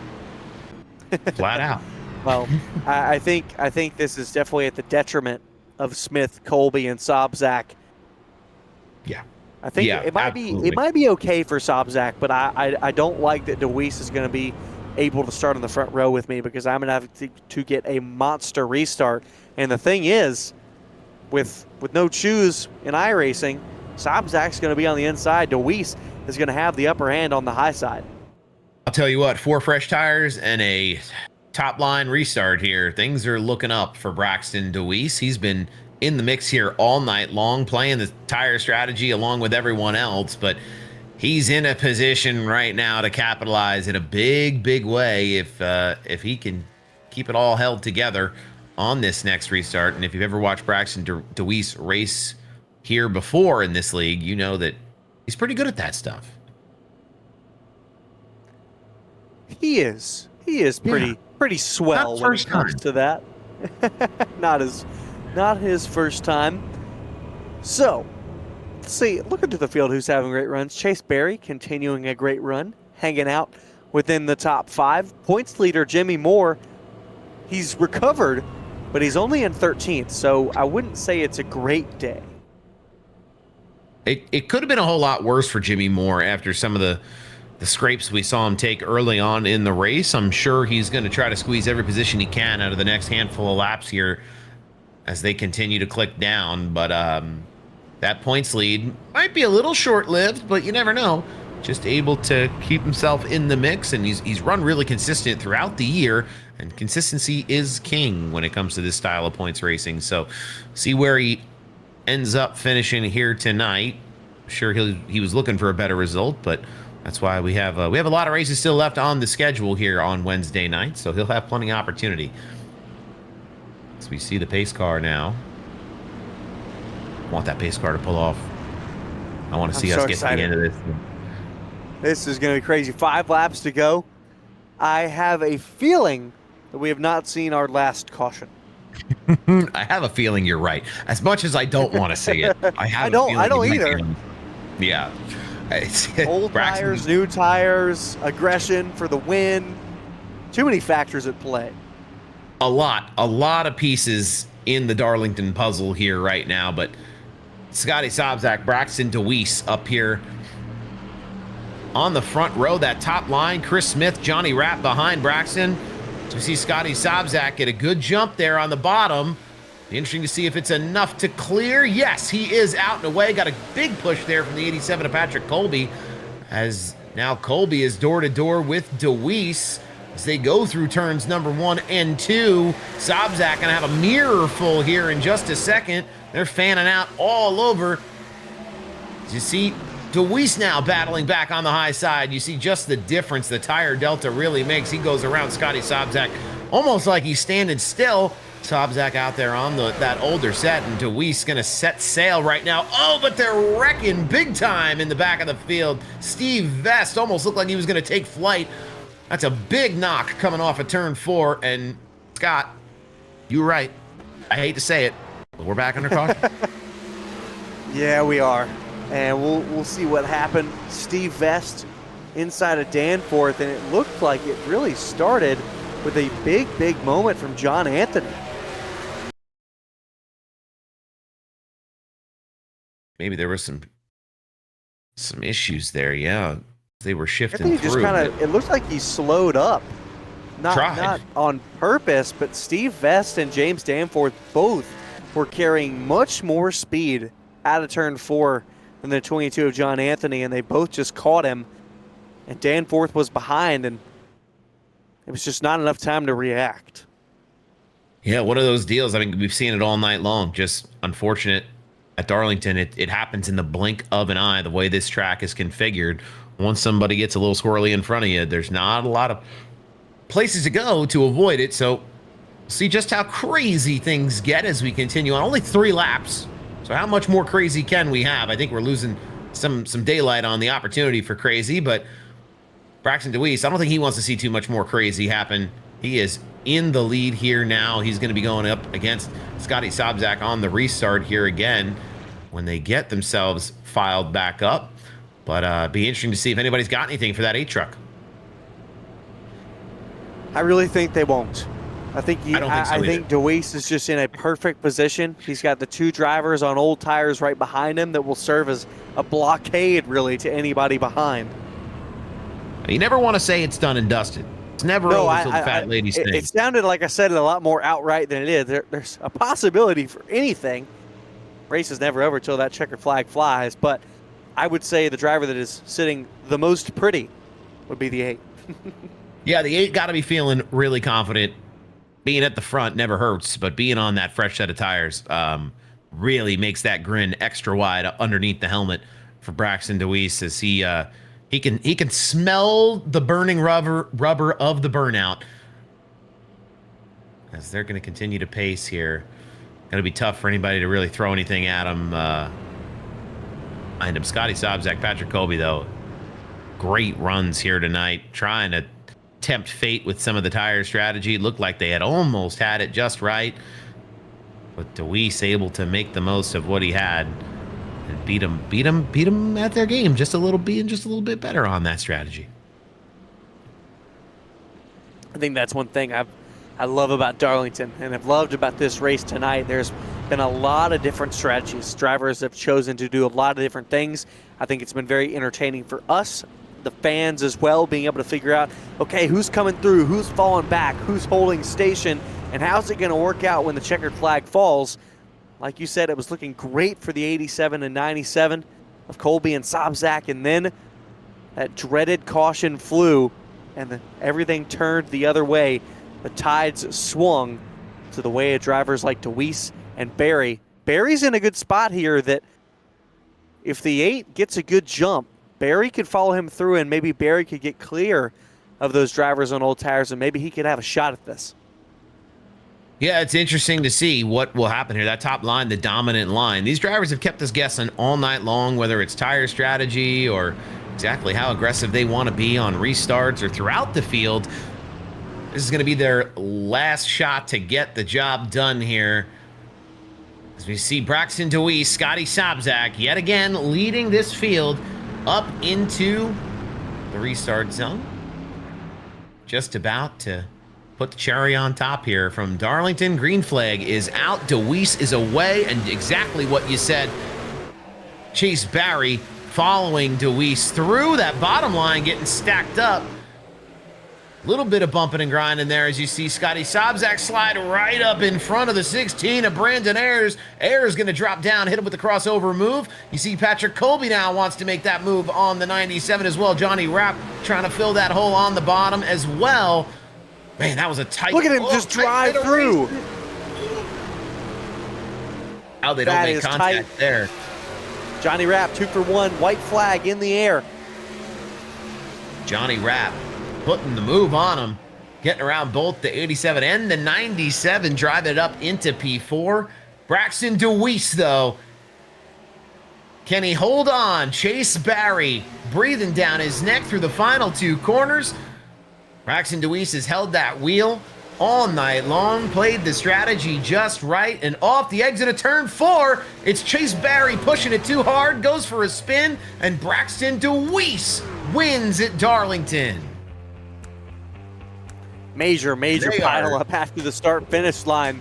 Flat out. Well, I think this is definitely at the detriment of Smith, Colby, and Sobzak. Yeah. I think it might be okay for Sobzak, but I don't like that DeWeese is going to be able to start on the front row with me, because I'm going to have to get a monster restart. And the thing is, with no choose in iRacing, Sobzak's going to be on the inside. DeWeese is going to have the upper hand on the high side. I'll tell you what, 4 fresh tires and a top line restart here. Things are looking up for Braxton DeWeese. He's been in the mix here all night long, playing the tire strategy along with everyone else, but he's in a position right now to capitalize in a big way if he can keep it all held together on this next restart. And if you've ever watched Braxton DeWeese race here before in this league, you know that he's pretty good at that stuff. He is pretty swell when it comes to that. Not his first time. So, let's see. Look into the field who's having great runs. Chase Berry continuing a great run, hanging out within the top 5. Points leader Jimmy Moore, he's recovered, but he's only in 13th, so I wouldn't say it's a great day. It could have been a whole lot worse for Jimmy Moore after some of the scrapes we saw him take early on in the race. I'm sure he's going to try to squeeze every position he can out of the next handful of laps here as they continue to click down. But that points lead might be a little short-lived, but you never know. Just able to keep himself in the mix, and he's run really consistent throughout the year, and consistency is king when it comes to this style of points racing. So see where he ends up finishing here tonight. sure he was looking for a better result, but that's why we have a lot of races still left on the schedule here on Wednesday night, so he'll have plenty of opportunity. So we see the pace car now. Want that pace car to pull off. I want to see us get to the end of this. This is going to be crazy. 5 laps to go. I have a feeling that we have not seen our last caution. I have a feeling you're right. As much as I don't want to see it, I don't either. Yeah. Old tires, new tires, aggression for the win. Too many factors at play. A lot of pieces in the Darlington puzzle here right now, but Scotty Sobczak, Braxton DeWeese up here on the front row, that top line. Chris Smith, Johnny Rapp behind Braxton. So we see Scotty Sobczak get a good jump there on the bottom. Be interesting to see if it's enough to clear. Yes, he is out and away. Got a big push there from the 87 of Patrick Colby, as now Colby is door-to-door with DeWeese as they go through turns number 1 and 2. Sobczak gonna have a mirror full here in just a second. They're fanning out all over. As you see DeWeese now battling back on the high side. You see just the difference the tire delta really makes. He goes around Scotty Sobczak almost like he's standing still. Sobczak out there on that older set, and DeWeese gonna set sail right now. Oh, but they're wrecking big time in the back of the field. Steve Vest almost looked like he was gonna take flight. That's a big knock coming off of turn 4, and Scott, you're right. I hate to say it, but we're back under caution. Yeah, we are. And we'll see what happened. Steve Vest inside of Danforth, and it looked like it really started with a big moment from John Anthony. Maybe there was some issues there, yeah. They were shifting I think he through. it looks like he slowed up. Not on purpose, but Steve Vest and James Danforth both were carrying much more speed out of turn 4 than the 22 of John Anthony, and they both just caught him. And Danforth was behind, and it was just not enough time to react. Yeah, one of those deals. I mean, we've seen it all night long. Just unfortunate at Darlington. It happens in the blink of an eye, the way this track is configured. Once somebody gets a little squirrely in front of you, there's not a lot of places to go to avoid it. So see just how crazy things get as we continue on. Only 3 laps. So how much more crazy can we have? I think we're losing some daylight on the opportunity for crazy, but Braxton DeWeese, I don't think he wants to see too much more crazy happen. He is in the lead here now. He's going to be going up against Scotty Sobczak on the restart here again when they get themselves filed back up. But be interesting to see if anybody's got anything for that 8 truck. I really think they won't. I think I think DeWeese is just in a perfect position. He's got the 2 drivers on old tires right behind him that will serve as a blockade, really, to anybody behind. You never want to say it's done and dusted. It's never over until the fat lady sings. It sounded, like I said, a lot more outright than it is. There's a possibility for anything. Race is never over until that checkered flag flies, but I would say the driver that is sitting the most pretty would be the 8. Yeah, the 8 got to be feeling really confident. Being at the front never hurts, but being on that fresh set of tires really makes that grin extra wide underneath the helmet for Braxton DeWeese, as he can smell the burning rubber of the burnout. As they're going to continue to pace here. Going to be tough for anybody to really throw anything at him. Behind him, Scotty Sobczak, Patrick Colby, though, great runs here tonight, trying to tempt fate with some of the tire strategy. It looked like they had almost had it just right, but DeWeese able to make the most of what he had and beat him at their game just a little bit better on that strategy. I think that's one thing I love about Darlington, and I've loved about this race tonight. There's been a lot of different strategies. Drivers have chosen to do a lot of different things. I think it's been very entertaining for us, the fans as well, being able to figure out, okay, who's coming through, who's falling back, who's holding station, and how's it going to work out when the checkered flag falls. Like you said, it was looking great for the 87 and 97 of Colby and Sobczak, and then that dreaded caution flew, and everything turned the other way. The tides swung to the way of drivers like DeWeese and Barry. Barry's in a good spot here that if the 8 gets a good jump, Barry could follow him through, and maybe Barry could get clear of those drivers on old tires, and maybe he could have a shot at this. Yeah, it's interesting to see what will happen here. That top line, the dominant line. These drivers have kept us guessing all night long, whether it's tire strategy or exactly how aggressive they want to be on restarts or throughout the field. This is going to be their last shot to get the job done here. As we see Braxton DeWeese, Scotty Sobczak, yet again leading this field up into the restart zone. Just about to put the cherry on top here from Darlington. Green flag is out. DeWeese is away, and exactly what you said. Chase Barry following DeWeese through that bottom line, getting stacked up. A little bit of bumping and grinding there as you see Scotty Sobczak slide right up in front of the 16 of Brandon Ayers. Ayers going to drop down, hit him with the crossover move. You see Patrick Colby now wants to make that move on the 97 as well. Johnny Rapp trying to fill that hole on the bottom as well. Man, that was a tight. Look at him just drive through. How they don't make contact there. Johnny Rapp, 2 for 1, white flag in the air. Johnny Rapp putting the move on him, getting around both the 87 and the 97, driving it up into P4. Braxton DeWeese, though, can he hold on? Chase Barry breathing down his neck through the final 2 corners. Braxton DeWeese has held that wheel all night long, played the strategy just right, and off the exit of turn 4, it's Chase Barry pushing it too hard, goes for a spin, and Braxton DeWeese wins at Darlington. Major pile up after the start-finish line.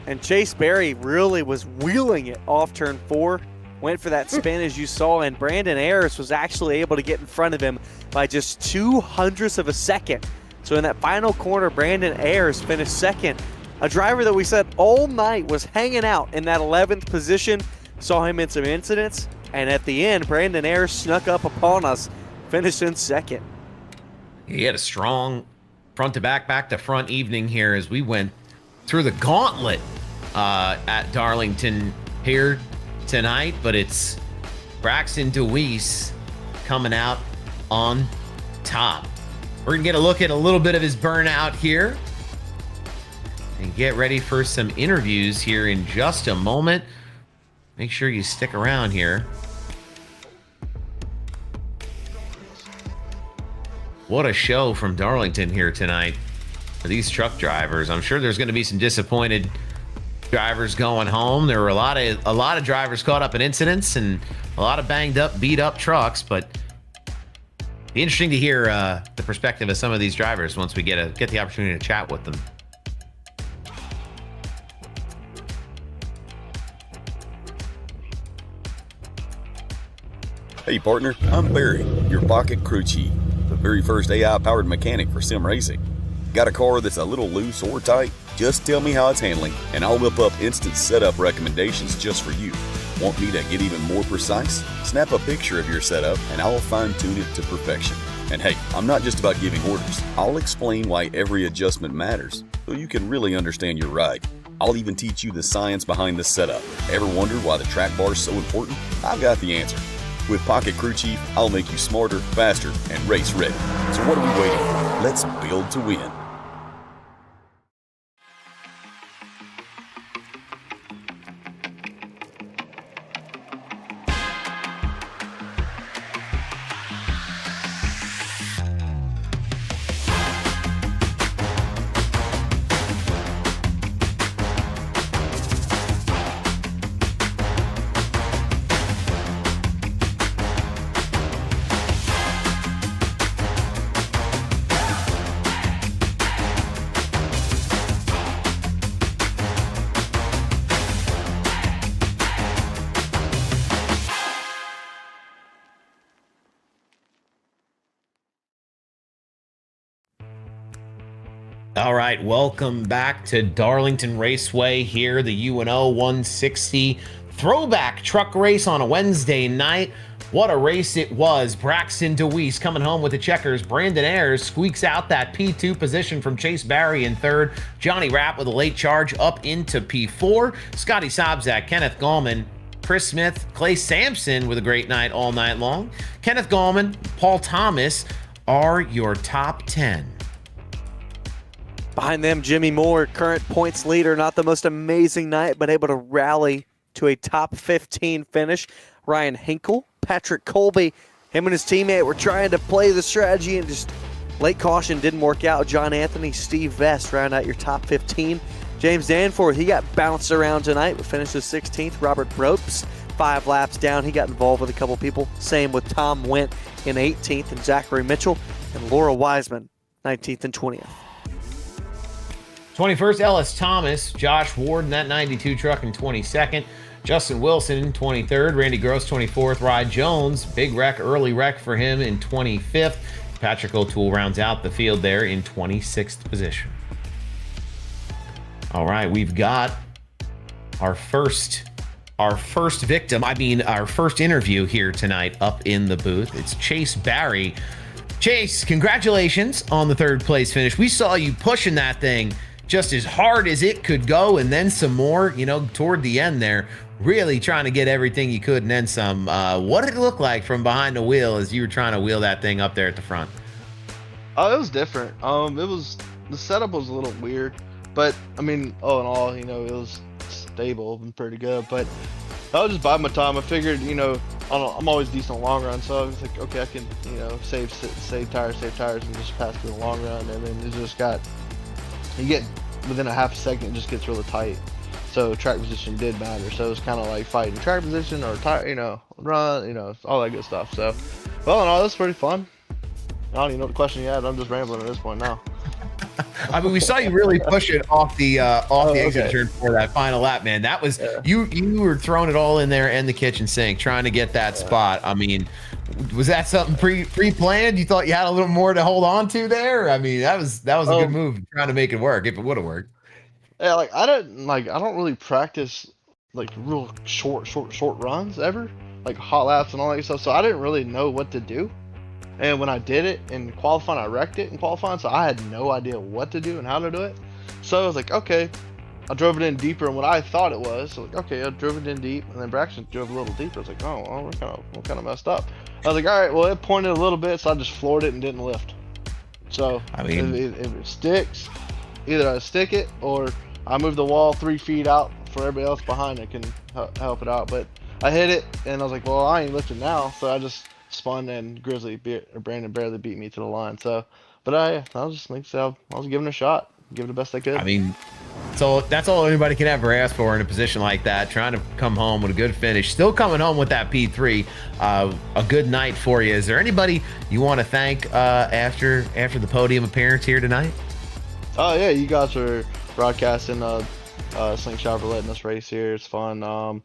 And Chase Barry really was wheeling it off turn 4. Went for that spin, as you saw, and Brandon Ayers was actually able to get in front of him by just 0.02 of a second. So in that final corner, Brandon Ayers finished second. A driver that we said all night was hanging out in that 11th position. Saw him in some incidents, and at the end, Brandon Ayers snuck up upon us, finishing second. He had a strong front to back to front evening here as we went through the gauntlet at Darlington here tonight, but it's Braxton DeWeese coming out on top. We're gonna get a look at a little bit of his burnout here and get ready for some interviews here in just a moment. Make sure you stick around here. What a show from Darlington here tonight for these truck drivers. I'm sure there's going to be some disappointed drivers going home. There were a lot of drivers caught up in incidents and a lot of banged up, beat up trucks, but it'd be interesting to hear the perspective of some of these drivers once we get the opportunity to chat with them. Hey partner, I'm Barry, your pocket crew chief, the very first AI-powered mechanic for sim racing. Got a car that's a little loose or tight? Just tell me how it's handling, and I'll whip up instant setup recommendations just for you. Want me to get even more precise? Snap a picture of your setup, and I'll fine-tune it to perfection. And hey, I'm not just about giving orders. I'll explain why every adjustment matters, so you can really understand your ride. I'll even teach you the science behind the setup. Ever wonder why the track bar is so important? I've got the answer. With Pocket Crew Chief, I'll make you smarter, faster, and race ready. So what are we waiting for? Let's build to win. All right, welcome back to Darlington Raceway here, the UNO 160 throwback truck race on a Wednesday night. What a race it was. Braxton DeWeese coming home with the checkers. Brandon Ayers squeaks out that P2 position from Chase Barry in third. Johnny Rapp with a late charge up into P4. Scotty Sobczak, Kenneth Gallman Chris Smith, Clay Sampson with a great night all night long. Kenneth Gallman, Paul Thomas are your top 10. Behind them, Jimmy Moore, current points leader. Not the most amazing night, but able to rally to a top 15 finish. Ryan Hinkle, Patrick Colby, him and his teammate were trying to play the strategy and just late caution didn't work out. John Anthony, Steve Vest round out your top 15. James Danforth, he got bounced around tonight, but finished with 16th. Robert Brobst, 5 laps down. He got involved with a couple people. Same with Tom Went in 18th, and Zachary Mitchell and Laura Wiseman, 19th and 20th. 21st, Ellis Thomas, Josh Ward in that 92 truck in 22nd. Justin Wilson, 23rd. Randy Gross, 24th. Rod Jones, big wreck, early wreck for him in 25th. Patrick O'Toole rounds out the field there in 26th position. All right, we've got our first victim, our first interview here tonight up in the booth. It's Chase Barry. Chase, congratulations on the 3rd place finish. We saw you pushing that thing just as hard as it could go and then some more, toward the end there, really trying to get everything you could and then some. What did it look like from behind the wheel as you were trying to wheel that thing up there at the front? Oh, it was different. The setup was a little weird, but I mean, all in all, it was stable and pretty good. But I was just biding my time. I figured, I'm always decent on long run, so I was like, okay, I can, save tires, and just pass through the long run. And then it just you get within a half a second, it just gets really tight. So track position did matter. So it was kind of like fighting track position or tire, run, all that good stuff. So, well, and all, this was pretty fun. I don't even know what the question you had. I'm just rambling at this point now. I mean, we saw you really push it off the exit turn for that final lap, man. That was you were throwing it all in there in the kitchen sink, trying to get that spot. I mean, was that something pre-planned? You thought you had a little more to hold on to there? I mean, that was a good move, trying to make it work if it would have worked. Yeah, I don't really practice like real short runs ever, like hot laps and all that stuff. So I didn't really know what to do. And when I did it in qualifying, I wrecked it in qualifying, so I had no idea what to do and how to do it. So I was like, okay, I drove it in deeper than what I thought it was. So like, okay, I drove it in deep, and then Braxton drove a little deeper. I was like, oh, well, we're kind of messed up. I was like, all right, well, it pointed a little bit, so I just floored it and didn't lift. So I mean, if it sticks, either I stick it or I move the wall 3 feet out for everybody else behind it can help it out. But I hit it, and I was like, well, I ain't lifting now, so I just spun, and Brandon barely beat me to the line. So, but I was just I was giving it a shot, give it the best I could. I mean, so that's all anybody can ever ask for in a position like that. Trying to come home with a good finish, still coming home with that P3. A good night for you. Is there anybody you want to thank after the podium appearance here tonight? Oh yeah, you guys are broadcasting Slingshot for letting us race here. It's fun.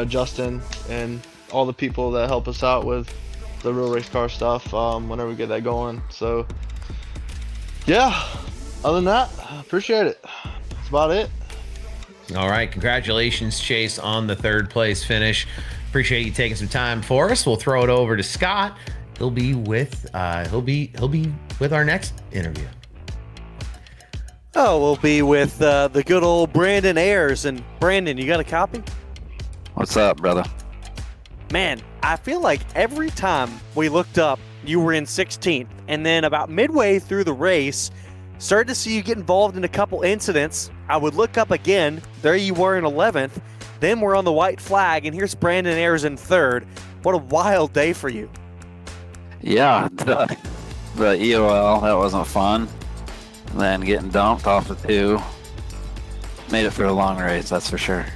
Justin and all the people that help us out with the real race car stuff whenever we get that going. So yeah, other than that, appreciate it. That's about it. All right, congratulations, Chase, on the 3rd place finish. Appreciate you taking some time for us. We'll throw it over to Scott. He'll be with our next interview. Oh, we'll be with the good old Brandon Ayers. And Brandon, you got a copy? What's up, brother? Man, I feel like every time we looked up, you were in 16th. And then about midway through the race, started to see you get involved in a couple incidents. I would look up again. There you were in 11th. Then we're on the white flag, and here's Brandon Ayers in 3rd. What a wild day for you. Yeah, the EOL, that wasn't fun. And then getting dumped off the 2 made it for a long race, that's for sure.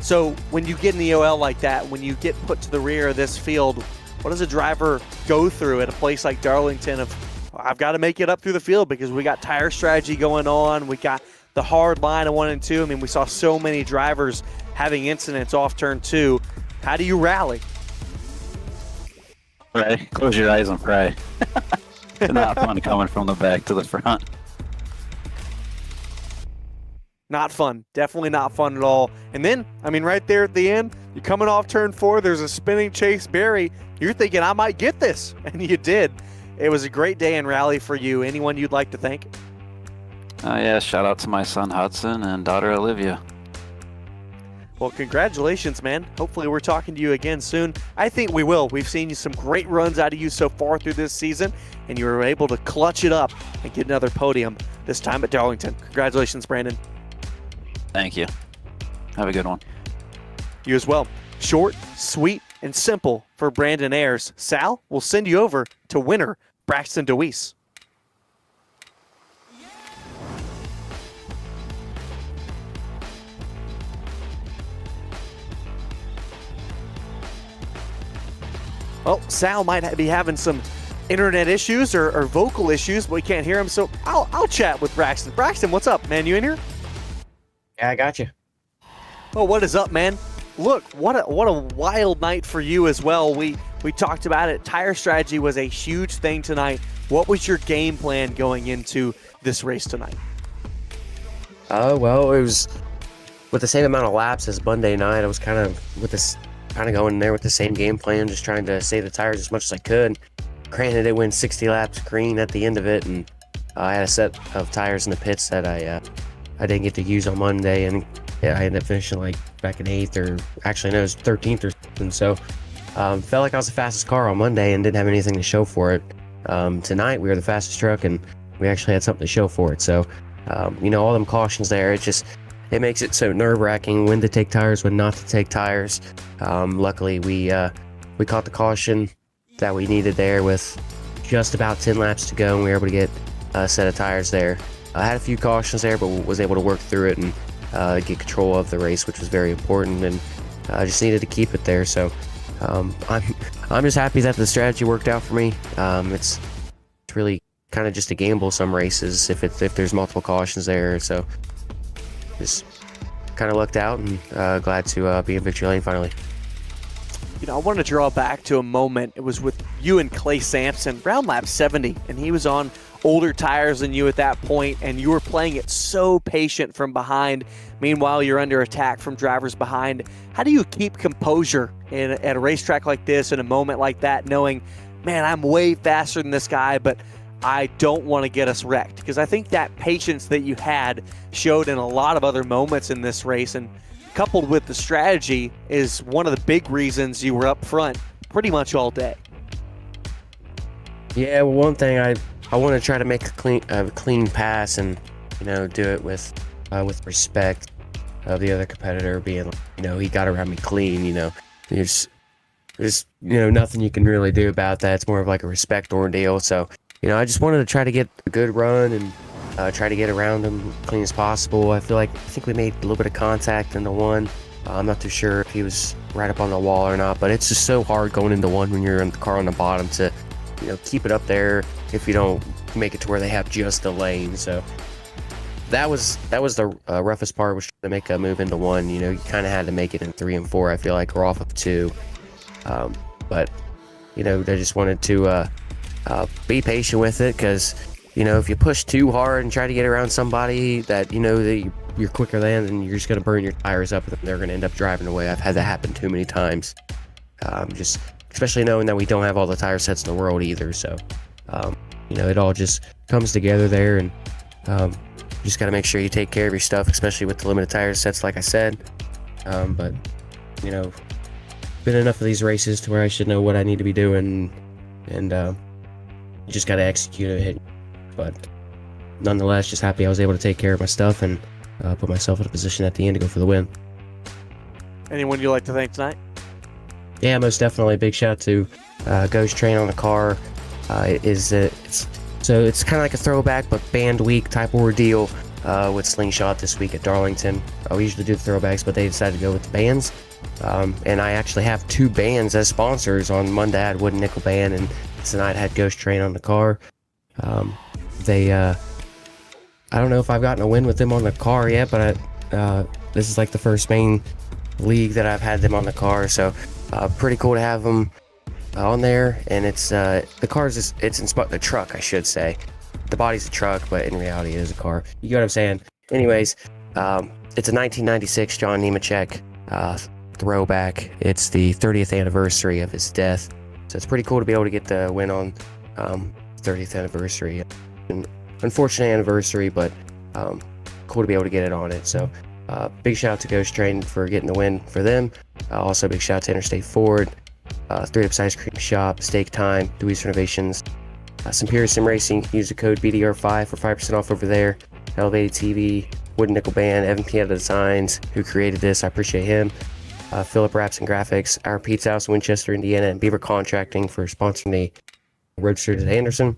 So when you get in the EOL like that, when you get put to the rear of this field, what does a driver go through at a place like Darlington of, I've got to make it up through the field because we got tire strategy going on, we got the hard line of 1 and 2. I mean, we saw so many drivers having incidents off turn 2. How do you rally? Pray. Close your eyes and pray. It's not fun coming from the back to the front. Not fun. Definitely not fun at all. And then, I mean, right there at the end, you're coming off turn 4, there's a spinning Chase Berry. You're thinking, I might get this. And you did. It was a great day in rally for you. Anyone you'd like to thank? Oh, yeah. Shout out to my son Hudson and daughter Olivia. Well, congratulations, man. Hopefully we're talking to you again soon. I think we will. We've seen you some great runs out of you so far through this season, and you were able to clutch it up and get another podium, this time at Darlington. Congratulations, Brandon. Thank you. Have a good one. You as well. Short, sweet, and simple for Brandon Ayers. Sal, we'll send you over to winner Braxton DeWeese. Well, Sal might be having some internet issues or vocal issues, but we can't hear him, so I'll chat with Braxton. Braxton, what's up, man? You in here? Yeah, I got you. Oh, what is up, man? Look, what a wild night for you as well. We talked about it. Tire strategy was a huge thing tonight. What was your game plan going into this race tonight? Well, it was with the same amount of laps as Monday night. I was kind of going in there with the same game plan, just trying to save the tires as much as I could. Granted, it went 60 laps green at the end of it, and I had a set of tires in the pits that I didn't get to use on Monday, and I ended up finishing like back in 8th, or actually no, it was 13th or something. So felt like I was the fastest car on Monday and didn't have anything to show for it. Tonight we were the fastest truck, and we actually had something to show for it. So all them cautions there, it makes it so nerve-wracking when to take tires, when not to take tires. Luckily, we caught the caution that we needed there with just about 10 laps to go, and we were able to get a set of tires there. I had a few cautions there, but was able to work through it and get control of the race, which was very important, and I just needed to keep it there. So I'm just happy that the strategy worked out for me. It's really kind of just a gamble some races if there's multiple cautions there. So just kind of lucked out, and glad to be in victory lane finally. I want to draw back to a moment. It was with you and Clay Sampson, round lap 70, and he was on older tires than you at that point, and you were playing it so patient from behind. Meanwhile, you're under attack from drivers behind. How do you keep composure at a racetrack like this, in a moment like that, knowing, man, I'm way faster than this guy, but I don't want to get us wrecked? Because I think that patience that you had showed in a lot of other moments in this race, and coupled with the strategy is one of the big reasons you were up front pretty much all day. Yeah, well, one thing I want to try to make a clean pass, and do it with respect of the other competitor, being he got around me clean. There's nothing you can really do about that. It's more of like a respect ordeal. So I just wanted to try to get a good run and try to get around him clean as possible. I think we made a little bit of contact in the one. I'm not too sure if he was right up on the wall or not, but it's just so hard going into one when you're in the car on the bottom to keep it up there if you don't make it to where they have just the lane. So that was the roughest part, was to make a move into one. You kind of had to make it in 3 and 4. I feel like we're off of 2, but I just wanted to be patient with it, because if you push too hard and try to get around somebody that that you're quicker than, and you're just going to burn your tires up, and they're going to end up driving away. I've had that happen too many times, just especially knowing that we don't have all the tire sets in the world either. So it all just comes together there, and you just got to make sure you take care of your stuff, especially with the limited tire sets, like I said. But been enough of these races to where I should know what I need to be doing, and you just got to execute it. But nonetheless, just happy I was able to take care of my stuff and put myself in a position at the end to go for the win. Anyone you'd like to thank tonight? Yeah, most definitely. Big shout out to Ghost Train on the car. It's kind of like a throwback but band week type ordeal with Slingshot this week at Darlington. We usually do the throwbacks, but they decided to go with the bands. And I actually have 2 bands as sponsors. On Monday I had Wood and Nickel Band, and tonight I had Ghost Train on the car. I don't know if I've gotten a win with them on the car yet, but this is like the first main league that I've had them on the car, so pretty cool to have them on there. And it's the truck, I should say. The body's a truck, but in reality it is a car. You get what I'm saying? Anyways, it's a 1996 John Nemechek throwback. It's the 30th anniversary of his death, so it's pretty cool to be able to get the win on 30th anniversary. An unfortunate anniversary, but cool to be able to get it on it. So Big shout out to Ghost Train for getting the win for them. Also, big shout out to Interstate Ford, 3 Ups Ice Cream Shop, Steak Time, Dewey's Renovations, Superior Sim Racing. Use the code BDR5 for 5% off over there. Elevated TV, Wooden Nickel Band, Evan Pieta Designs, who created this. I appreciate him. Philip Wraps and Graphics, Our Pizza House in Winchester, Indiana, and Beaver Contracting for sponsoring the Roadster to Anderson.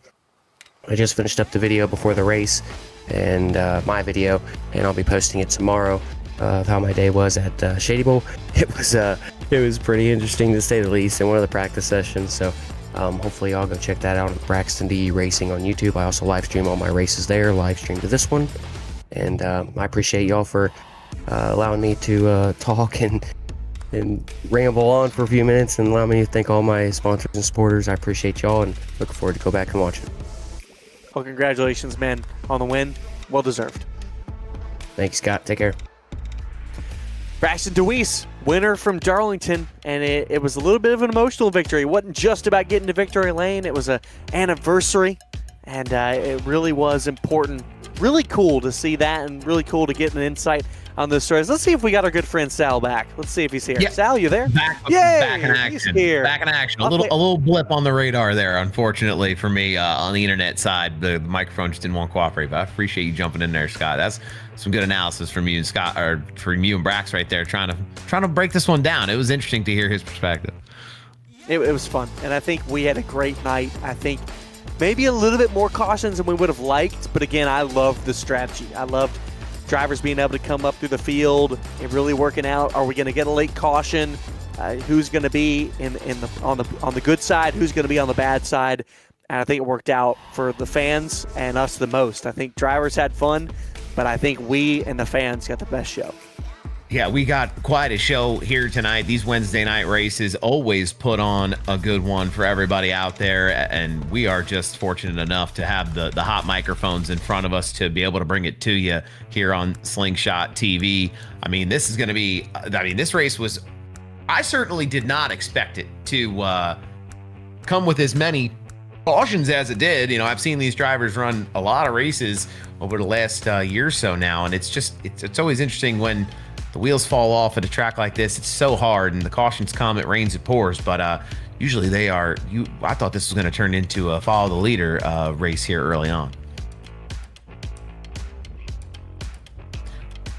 I just finished up the video before the race, and my video, and I'll be posting it tomorrow of how my day was at Shady Bowl. It was pretty interesting to say the least in one of the practice sessions. So hopefully y'all go check that out on Braxton DE Racing on YouTube. I also live stream all my races there, live stream to this one, and I appreciate y'all for allowing me to talk and ramble on for a few minutes and allow me to thank all my sponsors and supporters. I appreciate y'all and looking forward to go back and watch it. Well, congratulations, man, on the win. Well deserved. Thank you, Scott. Take care. Braxton Deweese, winner from Darlington, and it was a little bit of an emotional victory. It wasn't just about getting to victory lane. It was an anniversary, and it really was important. Really cool to see that, and really cool to get an insight on those stories. Let's see if we got our good friend Sal back. Let's see if he's here. Yeah. Sal, you there? Back in action. He's here. Back in action. A little blip on the radar there, unfortunately for me on the internet side. The microphone just didn't want to cooperate. But I appreciate you jumping in there, Scott. That's some good analysis from you and Scott, or from you and Brax right there, trying to break this one down. It was interesting to hear his perspective. It was fun, and I think we had a great night. I think maybe a little bit more cautions than we would have liked, but again, I loved the strategy. I loved drivers being able to come up through the field and really working out. Are we going to get a late caution? Who's going to be on the good side? Who's going to be on the bad side? And I think it worked out for the fans and us the most. I think drivers had fun, but I think we and the fans got the best show. Yeah, we got quite a show here tonight. These Wednesday night races always put on a good one for everybody out there, and we are just fortunate enough to have the hot microphones in front of us to be able to bring it to you here on Slingshot TV. I mean, this is going to be, this race was, I certainly did not expect it to come with as many cautions as it did. You know, I've seen these drivers run a lot of races over the last year or so now, and it's always interesting when the wheels fall off at a track like this. It's so hard, and the cautions come, it rains, it pours, but usually they are. I thought this was going to turn into a follow the leader race here early on.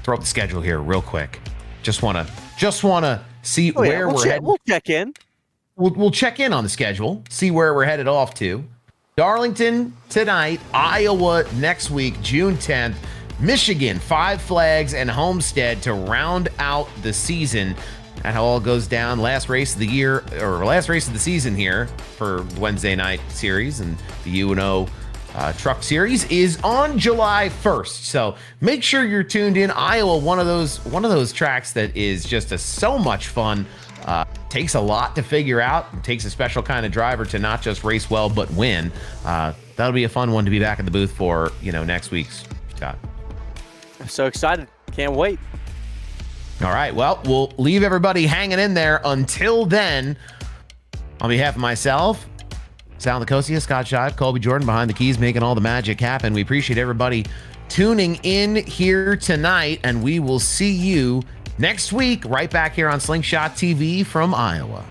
Throw up the schedule here real quick. Just want to see where we're headed. We'll check in. We'll check in on the schedule, see where we're headed off to. Darlington tonight, Iowa next week, June 10th. Michigan, Five Flags, and Homestead to round out the season. That all goes down. Last race of the year, or last race of the season here for Wednesday night series, and the UNO Truck Series is on July 1st. So make sure you're tuned in. Iowa, one of those tracks that is just so much fun. Takes a lot to figure out. It takes a special kind of driver to not just race well but win. That'll be a fun one to be back in the booth for, next week, Scott. I'm so excited. Can't wait. All right. Well, we'll leave everybody hanging in there until then. On behalf of myself, Sal Nicosia, Scott Shive, Colby Jordan behind the keys, making all the magic happen. We appreciate everybody tuning in here tonight, and we will see you next week right back here on Slingshot TV from Iowa.